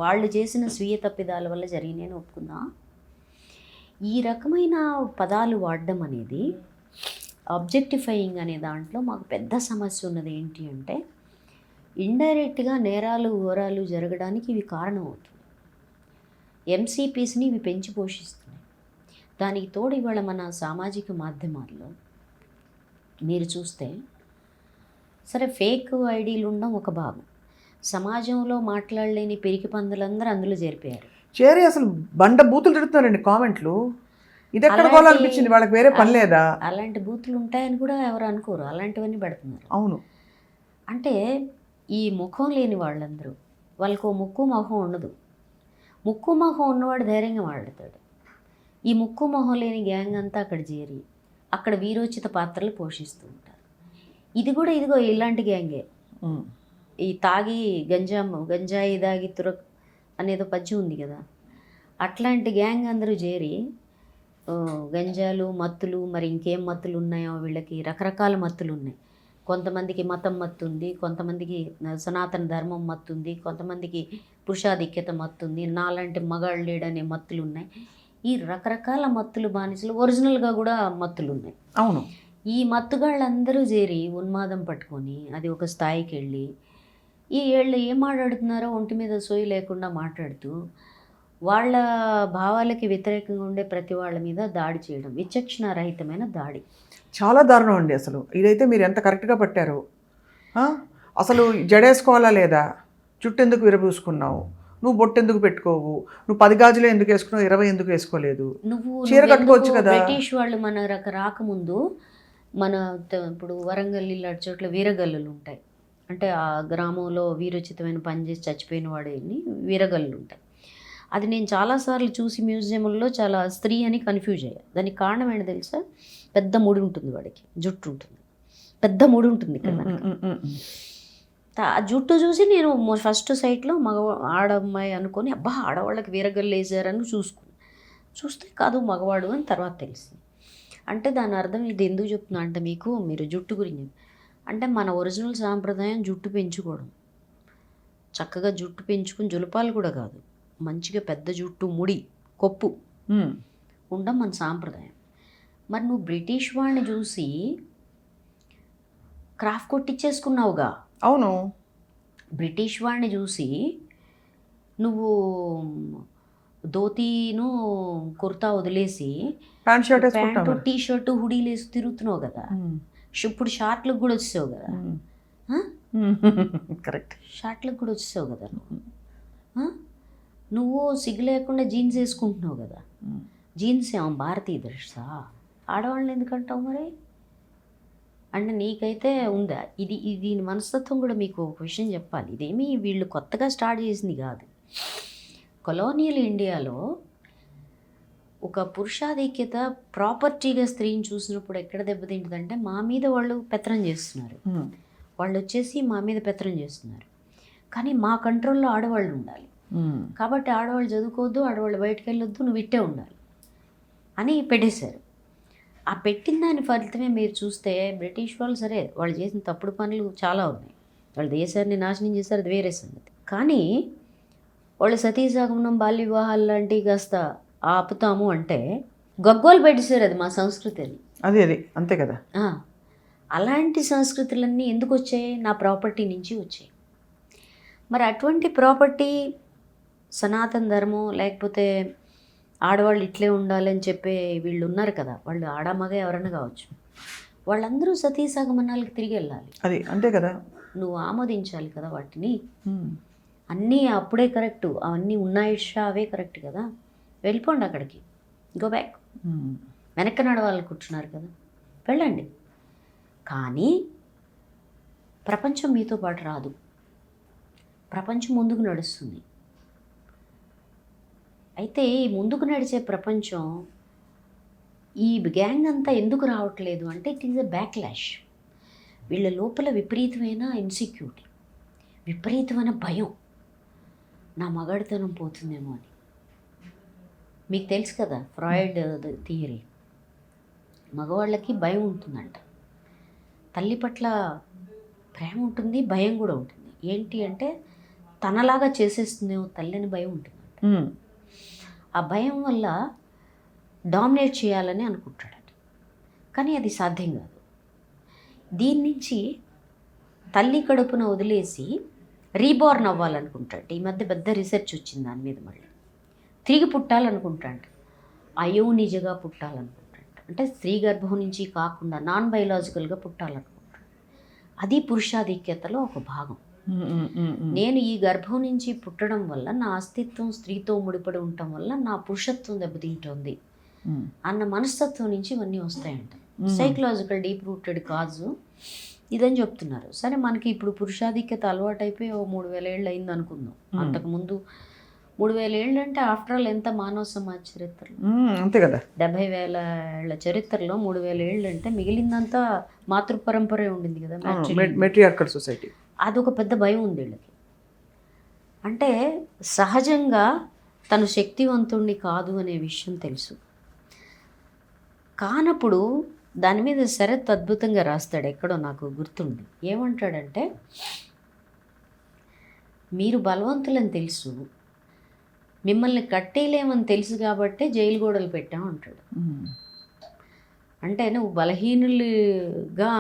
వాళ్ళు చేసిన స్వీయ తప్పిదాల వల్ల జరిగినాయని ఒప్పుకుందా? ఈ రకమైన పదాలు వాడడం అనేది ఆబ్జెక్టిఫైయింగ్ అనే దాంట్లో మాకు పెద్ద సమస్య ఉన్నది. ఏంటి అంటే ఇండైరెక్ట్గా నేరాలు ఘోరాలు జరగడానికి ఇవి కారణం అవుతుంది. ఎంసీపీస్ని ఇవి పెంచి పోషిస్తున్నాయి. దానికి తోడు ఇవాళ మన సామాజిక మాధ్యమాల్లో మీరు చూస్తే, సరే ఫేక్ ఐడీలు ఉండడం ఒక భాగం, సమాజంలో మాట్లాడలేని పిరికి పందులందరూ అందులో చేరి అసలు బండ బూతులు తిడుతున్నారండి కామెంట్లు. ఇది ఎక్కడ అనిపించింది వాళ్ళకి, వేరే పని లేదా? అలాంటి బూతులు ఉంటాయని కూడా ఎవరు అనుకోరు, అలాంటివన్నీ పెడుతున్నారు. అవును. అంటే ఈ ముఖం లేని వాళ్ళందరూ, వాళ్ళకు ముక్కు మొహం ఉండదు. ముక్కు మొహం ఉన్నవాడు ధైర్యంగా మాట్లాడతాడు. ఈ ముక్కు మొహం లేని గ్యాంగ్ అంతా అక్కడ చేరి అక్కడ వీరోచిత పాత్రలు పోషిస్తూ ఉంటారు. ఇది కూడా ఇదిగో ఇలాంటి గ్యాంగే. ఈ తాగి గంజాయి దాగి తురక్ అనేదో పద్యం ఉంది కదా, అట్లాంటి గ్యాంగ్ అందరూ చేరి గంజాలు మత్తులు, మరి ఇంకేం మత్తులు ఉన్నాయో వీళ్ళకి, రకరకాల మత్తులు ఉన్నాయి. కొంతమందికి మతం మత్తు ఉంది, కొంతమందికి సనాతన ధర్మం మత్తు ఉంది, కొంతమందికి పురుషాధిక్యత మత్తు ఉంది, నాలాంటి మగాళ్ళు లేడనే మత్తులు ఉన్నాయి. ఈ రకరకాల మత్తులు బానిసలు, ఒరిజినల్గా కూడా మత్తులు ఉన్నాయి. అవును. ఈ మత్తుగాళ్ళందరూ చేరి ఉన్మాదం పట్టుకొని అది ఒక స్థాయికి వెళ్ళి వీళ్ళు ఏం మాట్లాడుతున్నారో ఒంటి మీద సోయి లేకుండా మాట్లాడుతూ వాళ్ళ భావాలకి వ్యతిరేకంగా ఉండే ప్రతి వాళ్ళ మీద దాడి చేయడం, విచక్షణారహితమైన దాడి. చాలా దారుణం అండి. అసలు ఇదైతే మీరు ఎంత కరెక్ట్గా పట్టారు. అసలు జడేసుకోవాలా లేదా, జుట్టు ఎందుకు విరబూసుకున్నావు, నువ్వు బొట్టు ఎందుకు పెట్టుకోవు, నువ్వు 10 గాజులు ఎందుకు వేసుకున్నావు, 20 ఎందుకు వేసుకోలేదు, నువ్వు చీర కట్టుకోవచ్చు కదా. బ్రిటిష్ వాళ్ళు మన రాకముందు మన ఇప్పుడు వరంగల్ ఇలాంటి చోట్ల వీరగల్లులు ఉంటాయి. అంటే ఆ గ్రామంలో వీరోచితమైన పని చేసి చచ్చిపోయిన వాడిని వీరగల్లులు ఉంటాయి. అది నేను చాలాసార్లు చూసి మ్యూజియంలో చాలా స్త్రీ అని కన్ఫ్యూజ్ అయ్యా. దానికి కారణం ఏంటో తెలుసా? పెద్ద ముడి ఉంటుంది, వాడికి జుట్టు ఉంటుంది, పెద్ద ముడి ఉంటుంది ఇక్కడ. ఆ జుట్టు చూసి నేను ఫస్ట్ సైట్లో ఆడమ్మాయి అనుకొని అబ్బా ఆడవాళ్ళకి వీరగల్లు వేసారని చూస్తే కాదు మగవాడు అని తర్వాత తెలిసింది. అంటే దాని అర్థం ఇది ఎందుకు చెప్తున్నా అంటే మీకు, మీరు జుట్టు గురించి అంటే మన ఒరిజినల్ సాంప్రదాయం జుట్టు పెంచుకోవడం, చక్కగా జుట్టు పెంచుకుని జులపాలు కూడా కాదు, మంచిగా పెద్ద జుట్టు ముడి కొప్పు ఉండడం మన సాంప్రదాయం. మరి నువ్వు బ్రిటిష్ వాడిని చూసి క్రాఫ్ట్ కొట్టించేసుకున్నావుగా. అవును, బ్రిటిష్ వాడిని చూసి నువ్వు ధోతీను కుర్తా వదిలేసి ప్యాంటు టీ షర్టు హుడీలు వేసి తిరుగుతున్నావు కదా. ఇప్పుడు షార్ట్లకు కూడా వచ్చేసావు కదా. కరెక్ట్, షార్ట్లకు కూడా వచ్చేసావు కదా నువ్వు సిగ్గు లేకుండా జీన్స్ వేసుకుంటున్నావు కదా. జీన్స్ ఏమో భారతీయ డ్రెస్సా? ఆడవాళ్ళని ఎందుకంటావు మరి? అంటే నీకైతే ఉందా దీని మనస్తత్వం కూడా మీకు ఒక విషయం చెప్పాలి. ఇదేమీ వీళ్ళు కొత్తగా స్టార్ట్ చేసింది కాదు. కొలోనియల్ ఇండియాలో ఒక పురుషాధిక్యత ప్రాపర్టీగా స్త్రీని చూసినప్పుడు ఎక్కడ దెబ్బతింటుందంటే మా మీద వాళ్ళు పెత్తనం చేస్తున్నారు, వాళ్ళు వచ్చేసి మా మీద పెత్తనం చేస్తున్నారు. కానీ మా కంట్రోల్లో ఆడవాళ్ళు ఉండాలి కాబట్టి ఆడవాళ్ళు చదువుకోవద్దు, ఆడవాళ్ళు బయటకు వెళ్ళొద్దు, నువ్వు ఇట్టే ఉండాలి అని పెట్టేశారు. ఆ పెట్టిన దాని ఫలితమే మీరు చూస్తే బ్రిటిష్ వాళ్ళు సరే వాళ్ళు చేసిన తప్పుడు పనులు చాలా ఉన్నాయి, వాళ్ళు దేశాన్ని నాశనం చేశారు, అది వేరే సంగతి. కానీ వాళ్ళు సతీసాగమనం బాల్య వివాహాలు లాంటివి కాస్త ఆపుతాము అంటే గగ్గోలు పెట్టేశారు. అది మా సంస్కృతి అని. అది అంతే కదా. అలాంటి సంస్కృతులన్నీ ఎందుకు వచ్చాయి? నా ప్రాపర్టీ నుంచి వచ్చాయి. మరి అటువంటి ప్రాపర్టీ సనాతన ధర్మం లేకపోతే ఆడవాళ్ళు ఇట్లే ఉండాలని చెప్పే వీళ్ళు ఉన్నారు కదా, వాళ్ళు ఆడమగ ఎవరైనా కావచ్చు, వాళ్ళందరూ సతీసాగమనాలకు తిరిగి వెళ్ళాలి. అది అంతే కదా. నువ్వు ఆమోదించాలి కదా వాటిని. అన్నీ అప్పుడే కరెక్టు, అవన్నీ ఉన్నాయిషా అవే కరెక్ట్ కదా. వెళ్ళిపోండి అక్కడికి, గో బ్యాక్. వెనక్కి నడవాలి కూర్చున్నారు కదా, వెళ్ళండి. కానీ ప్రపంచం మీతో పాటు రాదు, ప్రపంచం ముందుకు నడుస్తుంది. అయితే ఈ ముందుకు నడిచే ప్రపంచం ఈ గ్యాంగ్ అంతా ఎందుకు రావట్లేదు అంటే ఇట్ ఈజ్ ఎ బ్యాక్లాష్. వీళ్ళ లోపల విపరీతమైన ఇన్సెక్యూరిటీ, విపరీతమైన భయం, నా మగాడితనం పోతుందేమో అని. మీకు తెలుసు కదా ఫ్రాయిడ్ థియరీ, మగవాళ్ళకి భయం ఉంటుందంట, తల్లి పట్ల ప్రేమ ఉంటుంది, భయం కూడా ఉంటుంది. ఏంటి అంటే తనలాగా చేసేస్తుందేమో తల్లిని భయం ఉంటుందంట. ఆ భయం వల్ల డామినేట్ చేయాలని అనుకుంటాడట, కానీ అది సాధ్యం కాదు. దీని నుంచి తల్లి కడుపున వదిలేసి రీబార్న్ అవ్వాలనుకుంటాడు. ఈ మధ్య పెద్ద రీసెర్చ్ వచ్చింది దాని మీద. మళ్ళీ తిరిగి పుట్టాలనుకుంటాడు, అయోనిజగా పుట్టాలనుకుంటాడు. అంటే స్త్రీ గర్భం నుంచి కాకుండా నాన్ బయలాజికల్గా పుట్టాలనుకుంటాడు. అది పురుషాధిక్యతలో ఒక భాగం. నేను ఈ గర్భం నుంచి పుట్టడం వల్ల నా అస్తిత్వం స్త్రీతో ముడిపడి ఉండటం వల్ల నా పురుషత్వం దెబ్బతింటుంది అన్న మనస్తత్వం నుంచి ఇవన్నీ వస్తాయంట. సైకలాజికల్ డీప్ రూటెడ్ కాజు ఇదని చెప్తున్నారు. సరే మనకి ఇప్పుడు పురుషాధిక్యత అలవాటు అయిపోయి 3000 ఏళ్ళు అయింది అనుకుందాం. అంతకుముందు 3000 ఏళ్ళు అంటే ఆఫ్టర్ ఆల్ ఎంత మానవ సమాజ చరిత్రలో అంతే కదా, 70,000 ఏళ్ల చరిత్రలో 3000 ఏళ్ళు అంటే మిగిలిందంతా మాతృ పరంపరే ఉండింది కదా, మెట్రియార్కల్ సొసైటీ. అదొక పెద్ద భయం ఉంది వీళ్ళకి. అంటే సహజంగా తను శక్తివంతుణ్ణి కాదు అనే విషయం తెలుసు. కానప్పుడు దాని మీద శరత్ అద్భుతంగా రాస్తాడు, ఎక్కడో నాకు గుర్తుంది. ఏమంటాడంటే మీరు బలవంతులని తెలుసు, మిమ్మల్ని కట్టేయలేమని తెలుసు కాబట్టే జైలు గోడలు పెట్టాం అంటాడు. అంటే నువ్వు బలహీనులుగా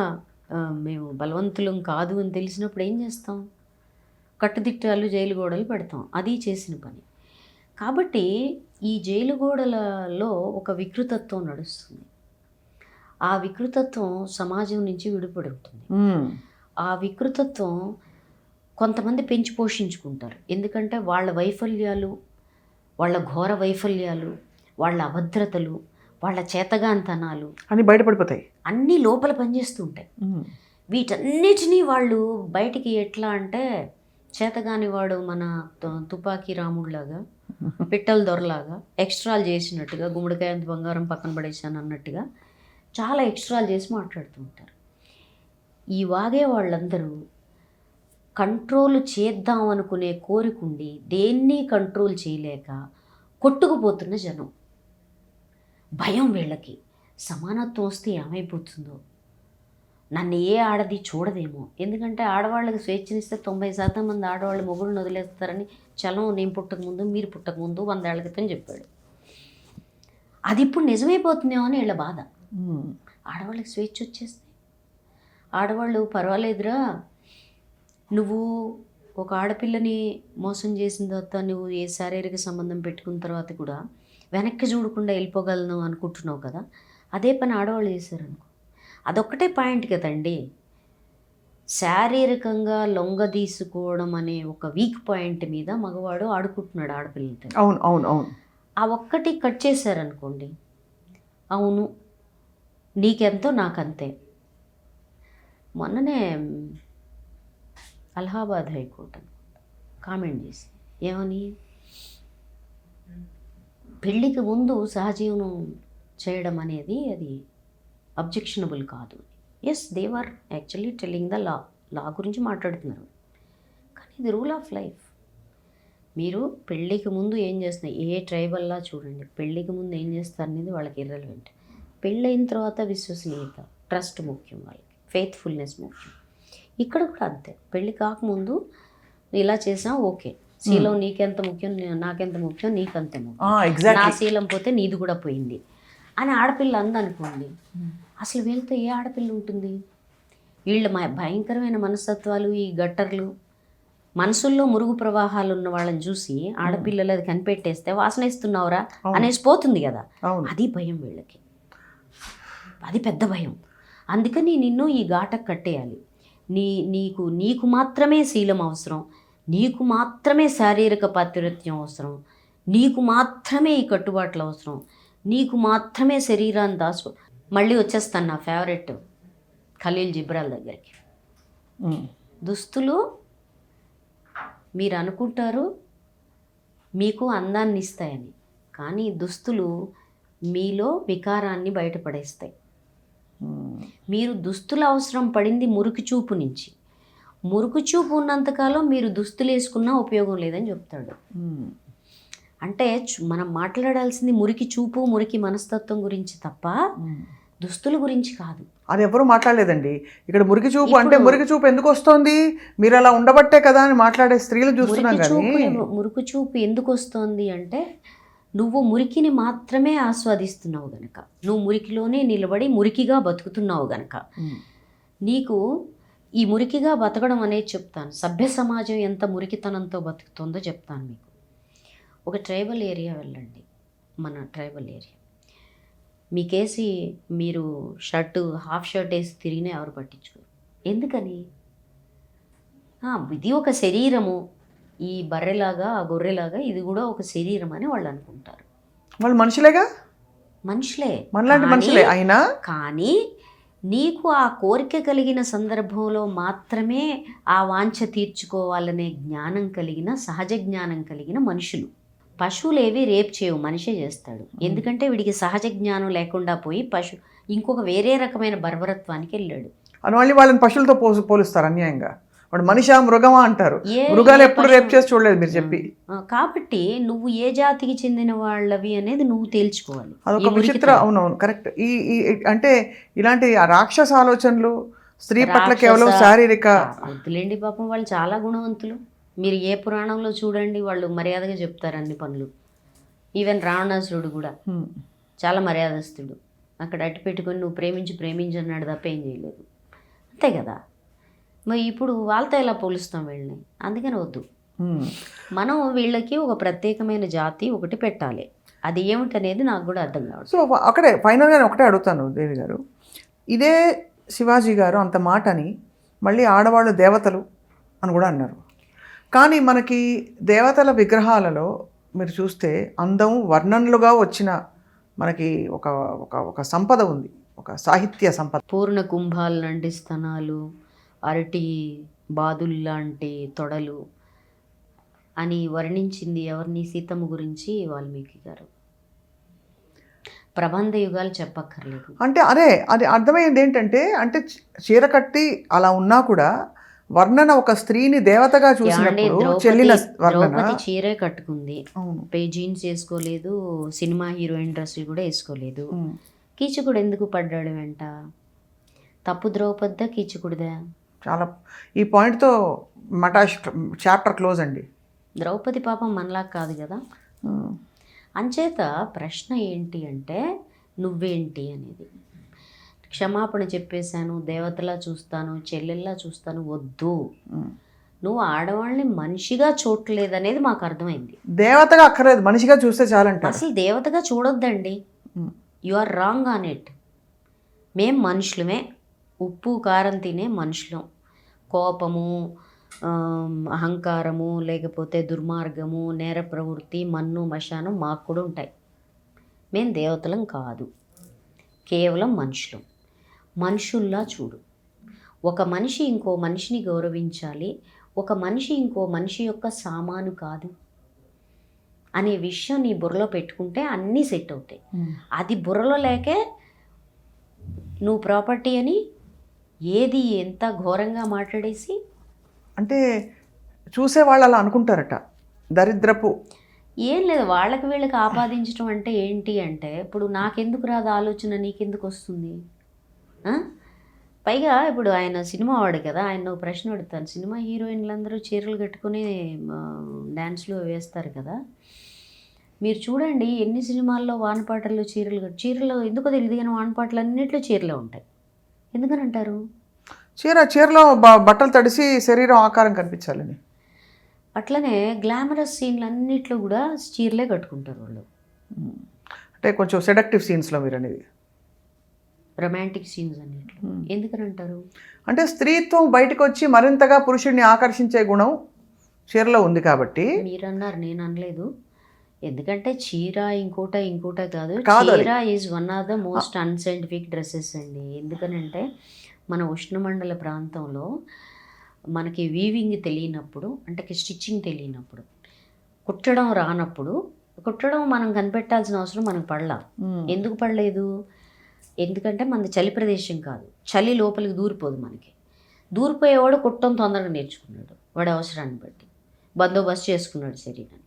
మేము బలవంతులం కాదు అని తెలిసినప్పుడు ఏం చేస్తాం? కట్టుదిట్టాలు జైలు గోడలు పెడతాం, అది చేసిన పని. కాబట్టి ఈ జైలు గోడలలో ఒక వికృతత్వం నడుస్తుంది. ఆ వికృతత్వం సమాజం నుంచి విడిపడి ఉంటుంది. ఆ వికృతత్వం కొంతమంది పెంచి పోషించుకుంటారు, ఎందుకంటే వాళ్ళ వైఫల్యాలు, వాళ్ళ ఘోర వైఫల్యాలు, వాళ్ళ అభద్రతలు, వాళ్ళ చేతగాంతనాలు అన్నీ బయటపడిపోతాయి, అన్నీ లోపల పనిచేస్తూ ఉంటాయి. వీటన్నిటినీ వాళ్ళు బయటికి ఎట్లా అంటే చేతగాని వాడు మన తుపాకీ రాముడిలాగా, పిట్టల దొరలాగా ఎక్స్ట్రాలు చేసినట్టుగా, గుమ్మడికాయంత బంగారం పక్కన పడేసాను అన్నట్టుగా చాలా ఎక్స్ట్రాలు చేసి మాట్లాడుతూ ఉంటారు. ఈ వాగే వాళ్ళందరూ కంట్రోల్ చేద్దాం అనుకునే కోరికుండి దేన్ని కంట్రోల్ చేయలేక కొట్టుకుపోతున్న జనం. భయం వీళ్ళకి. సమానత్వం వస్తే ఏమైపోతుందో, నన్ను ఏ ఆడది చూడదేమో. ఎందుకంటే ఆడవాళ్ళకి స్వేచ్ఛనిస్తే 90% మంది ఆడవాళ్ళు మొగుళ్ళని వదిలేస్తారని చలం నేను పుట్టకముందు మీరు పుట్టకముందు 100 ఏళ్ల క్రితం చెప్పాడు. అది ఇప్పుడు నిజమైపోతుందేమో అని వీళ్ళ బాధ. ఆడవాళ్ళకి స్వేచ్ఛ వచ్చేస్తే ఆడవాళ్ళు పర్వాలేదురా, నువ్వు ఒక ఆడపిల్లని మోసం చేసిన తర్వాత నువ్వు ఏ శారీరక సంబంధం పెట్టుకున్న తర్వాత కూడా వెనక్కి చూడకుండా వెళ్ళిపోగలను అనుకుంటున్నావు కదా, అదే పని ఆడవాళ్ళు చేశారనుకో, అదొక్కటే పాయింట్ కదండి. శారీరకంగా లొంగ తీసుకోవడం అనే ఒక వీక్ పాయింట్ మీద మగవాడు ఆడుకుంటున్నాడు ఆడపిల్లలతో. అవును అవును అవును. ఆ ఒక్కటి కట్ చేశారనుకోండి, అవును నీకెంతో నాకంతే. మొన్ననే అలహాబాద్ హైకోర్టు కామెంట్ చేసి ఏమని, పెళ్ళికి ముందు సహజీవనం చేయడం అనేది అది అబ్జెక్షనబుల్ కాదు. Yes, they are actually telling the law గురించి మాట్లాడుతున్నారు, కానీ ఇది రూల్ ఆఫ్ లైఫ్. మీరు పెళ్ళికి ముందు ఏం చేస్తున్నారు, ఏ ట్రైబల్లా చూడండి, పెళ్ళికి ముందు ఏం చేస్తారు అనేది వాళ్ళకి ఇర్రెలవెంట్. పెళ్ళైన తర్వాత విశ్వసనీయత, ట్రస్ట్ ముఖ్యం, వాళ్ళకి ఫెయిత్ఫుల్నెస్ ముఖ్యం. ఇక్కడ కూడా అంతే, పెళ్ళి కాకముందు ఇలా చేసాం ఓకే, శీలం నీకెంత ముఖ్యం నాకెంత ముఖ్యం నీకంతే ముఖ్యం, నా శీలం పోతే నీది కూడా పోయింది అని ఆడపిల్ల అందనుకోండి, అసలు వీళ్ళతో ఏ ఆడపిల్ల ఉంటుంది? వీళ్ళ భయంకరమైన మనస్తత్వాలు, ఈ గట్టర్లు, మనసుల్లో మురుగు ప్రవాహాలు ఉన్న వాళ్ళని చూసి ఆడపిల్లలు అది కనిపెట్టేస్తే వాసన ఇస్తున్నావురా అనేసి పోతుంది కదా, అది భయం వీళ్ళకి, అది పెద్ద భయం. అందుకని నిన్ను ఈ ఘాటకు కట్టేయాలి. నీకు మాత్రమే శీలం అవసరం, నీకు మాత్రమే శారీరక పాతివ్రత్యం అవసరం, నీకు మాత్రమే ఈ కట్టుబాట్లు అవసరం, నీకు మాత్రమే శరీరాన్ని దాసు. మళ్ళీ వచ్చేస్తాను నా ఫేవరెట్ ఖలీల్ జిబ్రాల్ దగ్గరికి. దుస్తులు మీరు అనుకుంటారు మీకు అందాన్ని ఇస్తాయని, కానీ దుస్తులు మీలో వికారాన్ని బయటపడేస్తాయి. మీరు దుస్తుల అవసరం పడింది మురికి చూపు నుంచి. మురికి చూపు ఉన్నంతకాలం మీరు దుస్తులు వేసుకున్నా ఉపయోగం లేదని చెప్తాడు. అంటే మనం మాట్లాడాల్సింది మురికి చూపు, మురికి మనస్తత్వం గురించి తప్ప దుస్తుల గురించి కాదు. అది ఎవరు మాట్లాడలేదండి. ఇక్కడ మురికి చూపు అంటే మురికి చూపు ఎందుకు వస్తుంది, మీరు అలా ఉండబట్టే కదా అని మాట్లాడే స్త్రీలు చూస్తున్నాం. మురికి చూపు ఎందుకు వస్తుంది అంటే, నువ్వు మురికిని మాత్రమే ఆస్వాదిస్తున్నావు గనక, నువ్వు మురికిలోనే నిలబడి మురికిగా బతుకుతున్నావు గనక, నీకు ఈ మురికిగా బతకడం అనేది చెప్తాను. సభ్య సమాజం ఎంత మురికితనంతో బతుకుతుందో చెప్తాను మీకు. ఒక ట్రైబల్ ఏరియా వెళ్ళండి, మన ట్రైబల్ ఏరియా, మీకేసి మీరు హాఫ్ షర్ట్ వేసి తిరిగినా ఎవరు పట్టించుకోరు. ఎందుకని? ఇది ఒక శరీరము, ఈ బర్రెలాగా ఆ గొర్రెలాగా ఇది కూడా ఒక శరీరం అని వాళ్ళు అనుకుంటారు. వాళ్ళు మనుషులేగా, మనుషులే, మనలాంటి మనుషులే అయినా, కానీ నీకు ఆ కోరిక కలిగిన సందర్భంలో మాత్రమే ఆ వాంఛ తీర్చుకోవాలనే జ్ఞానం కలిగిన, సహజ జ్ఞానం కలిగిన మనుషులు. పశువులు ఏవి రేప్ చేయవు, మనిషే చేస్తాడు. ఎందుకంటే వీడికి సహజ జ్ఞానం లేకుండా పోయి ఇంకొక వేరే రకమైన బర్బరత్వానికి వెళ్ళాడు. అని వాళ్ళని పశువులతో పోలుస్తారు అన్యాయంగా. వాడు మనిషా మృగమా అంటారు. మృగాలు ఎప్పుడు రేప్ చేసి చూడలేదు మీరు చెప్పి. కాబట్టి నువ్వు ఏ జాతికి చెందిన వాళ్ళవి అనేది నువ్వు తేల్చుకోవాలి. అదొక విచిత్ర. అవునవును, కరెక్ట్. ఈ అంటే ఇలాంటి రాక్షస ఆలోచనలు స్త్రీ పట్ల కేవలం శారీరక వద్దులేండి, పాపం వాళ్ళు చాలా గుణవంతులు. మీరు ఏ పురాణంలో చూడండి, వాళ్ళు మర్యాదగా చెప్తారు అన్ని పనులు. ఈవెన్ రావణాసురుడు కూడా చాలా మర్యాదస్తుడు. అక్కడ అట్టి పెట్టుకొని నువ్వు ప్రేమించి అన్నాడు తప్ప ఏం చేయలేదు, అంతే కదా. మరి ఇప్పుడు వాళ్ళతో ఎలా పోలుస్తాం వీళ్ళని? అందుకని వద్దు. మనం వీళ్ళకి ఒక ప్రత్యేకమైన జాతి ఒకటి పెట్టాలి. అది ఏమిటనేది నాకు కూడా అర్థం కాదు. సో అక్కడే ఫైనల్గా ఒకటే అడుగుతాను దేవి గారు, ఇదే శివాజీ గారు అంత మాటని మళ్ళీ ఆడవాళ్ళు దేవతలు అని కూడా అన్నారు. కానీ మనకి దేవతల విగ్రహాలలో మీరు చూస్తే అందం వర్ణనలుగా వచ్చిన మనకి ఒక సంపద ఉంది, ఒక సాహిత్య సంపద. పూర్ణ కుంభాలు లాంటి స్తనాలు, అరటి బాదుల్లాంటి తొడలు అని వర్ణించింది ఎవరిని? సీతమ్మ గురించి వాల్మీకి గారు. ప్రబంధ యుగాలు చెప్పక్కర్లేదు. అంటే అది అర్థమైంది ఏంటంటే, అంటే చీర కట్టి అలా ఉన్నా కూడా వర్ణన ఒక స్త్రీని దేవతగా ఏమండి, చూసినప్పుడు చెల్లిన వర్ణన. ద్రౌపది చీరే కట్టుకుంది, అవును. జీన్స్ వేసుకోలేదు, సినిమా హీరోయిన్ డ్రెస్సులు కూడా వేసుకోలేదు. ఉమ్. కీచకుడు ఎందుకు పడ్డాడు వెంట? తప్పు ద్రౌపదిదా కీచకుడిదా? చాలా ఈ పాయింట్తో మటాష్ చాప్టర్ క్లోజ్ అండి. ద్రౌపది పాపం మనలా కాదు కదా. ఉమ్. అంచేత ప్రశ్న ఏంటి అంటే నువ్వేంటి అనేది. క్షమాపణ చెప్పేశాను, దేవతలా చూస్తాను, చెల్లెల్లా చూస్తాను, వద్దు. ఉమ్. నువ్వు ఆడవాళ్ళని మనిషిగా చూడలేదనేది మాకు అర్థమైంది. దేవతగా అక్కర్లేదు, మనిషిగా చూస్తే చాలంటారు. అసలు దేవతగా చూడొద్దండి. Um. You are wrong on it. మేం మనుషులమే, ఉప్పు కారం తినే మనుషులం. కోపము, అహంకారము, లేకపోతే దుర్మార్గము, నేర ప్రవృత్తి, మన్ను మశానం మాకు కూడా ఉంటాయి. మేం దేవతలం కాదు, కేవలం మనుషులం. మనుషుల్లా చూడు. ఒక మనిషి ఇంకో మనిషిని గౌరవించాలి, ఒక మనిషి ఇంకో మనిషి యొక్క సామాను కాదు అనే విషయం నీ బుర్రలో పెట్టుకుంటే అన్నీ సెట్ అవుతాయి. అది బుర్రలో లేకే నువ్వు ప్రాపర్టీ అని ఏది ఎంత ఘోరంగా మాట్లాడేసి. అంటే చూసేవాళ్ళు అలా అనుకుంటారట, దరిద్రపు. ఏం లేదు, వాళ్ళకి వీళ్ళకి ఆపాదించడం అంటే ఏంటి అంటే, ఇప్పుడు నాకెందుకు రాదు ఆలోచన, నీకెందుకు వస్తుంది? పైగా ఇప్పుడు ఆయన సినిమా వాడు కదా, ఆయన ఒక ప్రశ్న అడుగుతాను. సినిమా హీరోయిన్లు అందరూ చీరలు కట్టుకుని డ్యాన్స్లు వేస్తారు కదా, మీరు చూడండి ఎన్ని సినిమాల్లో వానపాటల్లో చీరలు ఎందుకో తెలియదు కానీ వానపాటలు అన్నింటిలో చీరలే ఉంటాయి. ఎందుకని అంటారు? చీరలో బట్టలు తడిసి శరీరం ఆకారం కనిపించాలని. అట్లనే గ్లామరస్ సీన్లు అన్నిట్లో కూడా చీరలే కట్టుకుంటారు వాళ్ళు. అంటే కొంచెం సెడక్టివ్ సీన్స్లో మీరు అనేది, రొమాంటిక్ సీన్స్ అన్నిట్లో ఎందుకని అంటారు? అంటే స్త్రీత్వం బయటకు వచ్చి మరింతగా పురుషుడిని ఆకర్షించే గుణం చీరలో ఉంది కాబట్టి. మీరన్నారు, నేను అనలేదు. ఎందుకంటే చీర ఇంకోట కాదు, కాదు అది. చీర is one of the most unscientific dresses అండి. ఎందుకనంటే మన ఉష్ణమండల ప్రాంతంలో మనకి వీవింగ్ తెలియనప్పుడు, అంటే స్టిచ్చింగ్ తెలియనప్పుడు, కుట్టడం రానప్పుడు, కుట్టడం మనం కనిపెట్టాల్సిన అవసరం మనకు పడలా. ఎందుకు పడలేదు? ఎందుకంటే మనది చలి ప్రదేశం కాదు, చలి లోపలికి దూరిపోదు. మనకి దూరిపోయేవాడు కుట్టడం తొందరగా నేర్చుకున్నాడు, వాడి అవసరాన్ని బట్టి బందోబస్తు చేసుకున్నాడు శరీరాన్ని.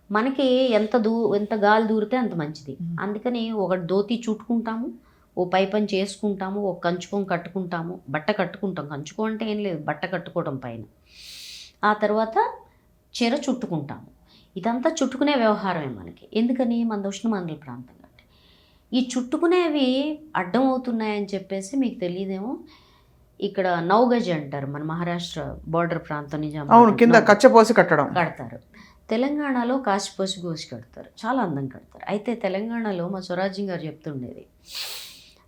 మనకి ఎంత గాలి దూరితే అంత మంచిది. అందుకని ఒక ధోతి చుట్టుకుంటాము, ఓ పైపని చేసుకుంటాము, ఒక కంచుకోం కట్టుకుంటాము, బట్ట కట్టుకుంటాం. కంచుకో అంటే ఏం లేదు, బట్ట కట్టుకోవడం పైన. ఆ తర్వాత చీర చుట్టుకుంటాము. ఇదంతా చుట్టుకునే వ్యవహారమే మనకి. ఎందుకని? మన ఉష్ణమండల ప్రాంతం కాబట్టి. ఈ చుట్టుకునేవి అడ్డం అవుతున్నాయని చెప్పేసి మీకు తెలియదేమో, ఇక్కడ నౌగజ్ అంటారు, మన మహారాష్ట్ర బార్డర్ ప్రాంతం నుంచి కింద కచ్చపోసి కడతారు. తెలంగాణలో కాశీపోసి గోసి కడతారు, చాలా అందంగా కడతారు. అయితే తెలంగాణలో మా స్వరాజ్యం గారు చెప్తుండేది,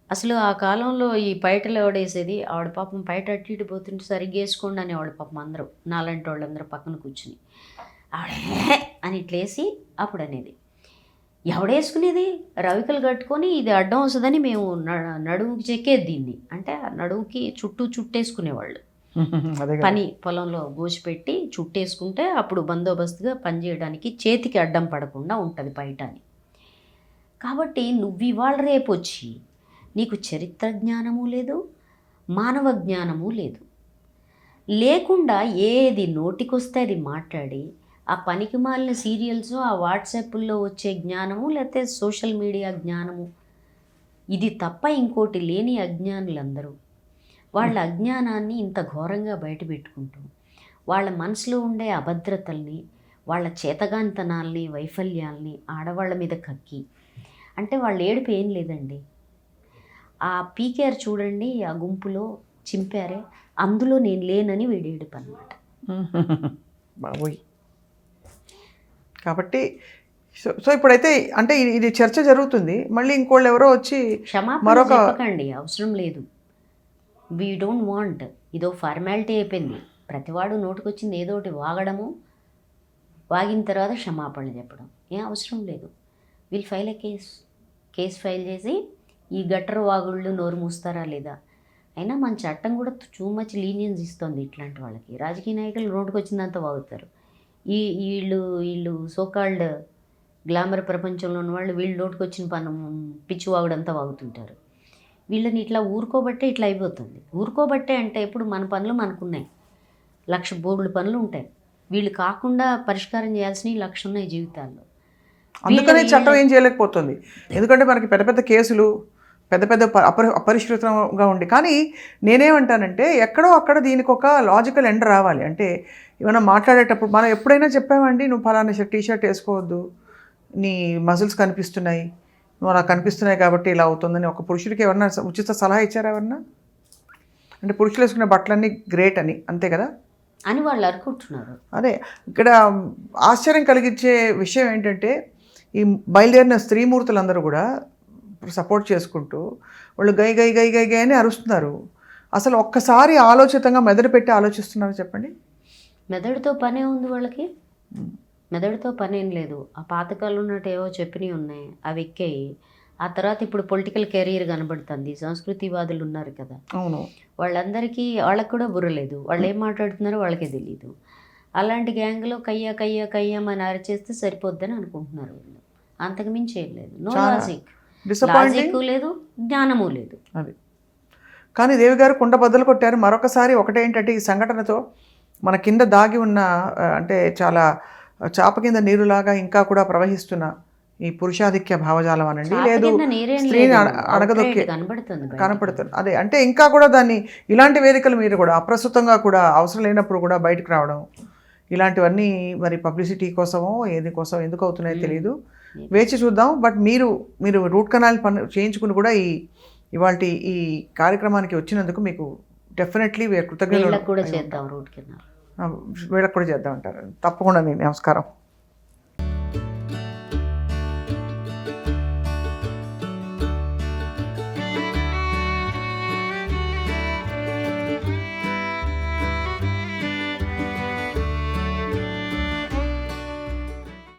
అసలు ఆ కాలంలో ఈ పైటలు ఎవడేసేది, ఆవిడ పాపం పైట అట్టి ఇటు పోతుంటే సరిగ్గా వేసుకోండి అని ఆవిడ పాపం అందరూ నాలాంటి వాళ్ళందరూ పక్కన కూర్చుని ఆవిడ అని ఇట్లేసి అప్పుడు అనేది. ఎవడేసుకునేది? రవికలు కట్టుకొని ఇది అడ్డం వస్తుందని మేము నడుముకి చెక్కేది దీన్ని. అంటే నడుముకి చుట్టేసుకునేవాళ్ళు. పని పొలంలో గోసిపెట్టి చుట్టేసుకుంటే అప్పుడు బందోబస్తుగా పనిచేయడానికి చేతికి అడ్డం పడకుండా ఉంటుంది బయట అని. కాబట్టి నువ్వు ఇవాళ రేపు వచ్చి నీకు చరిత్ర జ్ఞానము లేదు, మానవ జ్ఞానము లేదు, లేకుండా ఏది నోటికొస్తే అది మాట్లాడి ఆ పనికి మాలిన సీరియల్స్, ఆ వాట్సాప్లో వచ్చే జ్ఞానము, లేకపోతే సోషల్ మీడియా జ్ఞానము, ఇది తప్ప ఇంకోటి లేని అజ్ఞానులందరూ వాళ్ళ అజ్ఞానాన్ని ఇంత ఘోరంగా బయటపెట్టుకుంటూ వాళ్ళ మనసులో ఉండే అభద్రతల్ని, వాళ్ళ చేతగానితనాల్ని, వైఫల్యాల్ని ఆడవాళ్ళ మీద కక్కి, అంటే వాళ్ళ ఏడుపు ఏం లేదండి. ఆ పీకేఆర్ చూడండి, ఆ గుంపులో చింపారే, అందులో నేను లేనని వీడి ఏడుపు అనమాట. బాబోయ్. కాబట్టి సో ఇప్పుడైతే అంటే ఇది చర్చ జరుగుతుంది, మళ్ళీ ఇంకోళ్ళు ఎవరో వచ్చి క్షమాపణ చెప్పకండి, అవసరం లేదు. We don't want. ఇదో ఫార్మాలిటీ అయిపోయింది. ప్రతివాడు నోటుకొచ్చింది ఏదో ఒకటి వాగడము, వాగిన తర్వాత క్షమాపణ చెప్పడం ఏం అవసరం లేదు. వీళ్ళు ఫైల్ ఏ కేసు ఫైల్ చేసి ఈ గట్టర్ వాగుళ్ళు నోరు మూస్తారా లేదా? అయినా మన చట్టం కూడా టూ మచ్ లీనియన్స్ ఇస్తుంది ఇట్లాంటి వాళ్ళకి. రాజకీయ నాయకులు నోటుకొచ్చిందంతా వాగుతారు. వీళ్ళు సోకాల్డ్ గ్లామర్ ప్రపంచంలో ఉన్న వాళ్ళు వీళ్ళు నోటుకొచ్చిన పిచ్చి వాగుడంతా వాగుతుంటారు. వీళ్ళని ఇట్లా ఊరుకోబట్టే ఇట్లా అయిపోతుంది. ఊరుకోబట్టే అంటే ఇప్పుడు మన పనులు మనకున్నాయి. లక్ష బోర్డుల పనులు ఉంటాయి. వీళ్ళు కాకుండా పరిష్కారం చేయాల్సినవి 1,00,000 ఉన్నాయి జీవితాల్లో. అందుకనే చట్టం ఏం చేయలేకపోతుంది. ఎందుకంటే మనకి పెద్ద పెద్ద కేసులు పెద్ద పెద్ద అపరిష్కృతంగా ఉండి, కానీ నేనేమంటానంటే ఎక్కడో అక్కడ దీనికి ఒక లాజికల్ ఎండ్ రావాలి. అంటే ఏమైనా మాట్లాడేటప్పుడు మనం ఎప్పుడైనా చెప్పామండి, నువ్వు ఫలానా టీషర్ట్ వేసుకోవద్దు, నీ మజిల్స్ కనిపిస్తున్నాయి, నువ్వు అలా కనిపిస్తున్నాయి కాబట్టి ఇలా అవుతుందని ఒక పురుషుడికి ఎవరన్నా ఉచిత సలహా ఇచ్చారా ఎవరన్నా? అంటే పురుషులు వేసుకునే బట్టలన్నీ గ్రేట్ అని, అంతే కదా అని వాళ్ళు అనుకుంటున్నారు. అదే ఇక్కడ ఆశ్చర్యం కలిగించే విషయం ఏంటంటే ఈ బయలుదేరిన స్త్రీమూర్తులందరూ కూడా సపోర్ట్ చేసుకుంటూ వాళ్ళు గై గై గై గై గై అని అరుస్తున్నారు. అసలు ఒక్కసారి ఆలోచితంగా మెదడు పెట్టి ఆలోచిస్తున్నారు చెప్పండి. మెదడుతో పనే ఉంది వాళ్ళకి, మెదడుతో పనేం లేదు. ఆ పాతకాలు ఉన్నట్టు ఏవో చెప్పినవి ఉన్నాయి, అవి ఎక్కాయి. ఆ తర్వాత ఇప్పుడు పొలిటికల్ కెరీర్ కనబడుతుంది. సంస్కృతివాదులు ఉన్నారు కదా, అవును, వాళ్ళకి కూడా బుర్ర లేదు, వాళ్ళు ఏం మాట్లాడుతున్నారో వాళ్ళకే తెలియదు. అలాంటి గ్యాంగ్లో కయ్యా కయ్యా కయ్యామని అరచేస్తే సరిపోద్దని అనుకుంటున్నారు వీళ్ళు. అంతకుమించి ఏం లేదు. నో లాజిక్, లాజిక్ లేదు, జ్ఞానము లేదు. అది కానీ దేవి గారు కుండ బద్దలు కొట్టారు. మరొకసారి ఒకటేంటంటే ఈ సంఘటనతో మన కింద దాగి ఉన్న అంటే చాలా చాప కింద నీరులాగా ఇంకా కూడా ప్రవహిస్తున్న ఈ పురుషాధిక్య భావజాలం అనండి, లేదు స్త్రీని అడగదొక్కే కనపడుతుంది. అదే అంటే ఇంకా కూడా దాన్ని ఇలాంటి వేదికలు మీరు కూడా అప్రస్తుతంగా కూడా అవసరం లేనప్పుడు కూడా బయటకు రావడం, ఇలాంటివన్నీ మరి పబ్లిసిటీ కోసమో ఏది కోసం ఎందుకు అవుతున్నాయో తెలియదు, వేచి చూద్దాం. బట్ మీరు రూట్ కెనాల్ పని చేయించుకుని కూడా ఇవాళ ఈ కార్యక్రమానికి వచ్చినందుకు మీకు డెఫినెట్లీ కృతజ్ఞతలు. వీళ్ళకి కూడా చేద్దాం రూట్ కెనాల్, వీళ్ళకి కూడా చేద్దాం అంటారు. తప్పకుండా. నమస్కారం.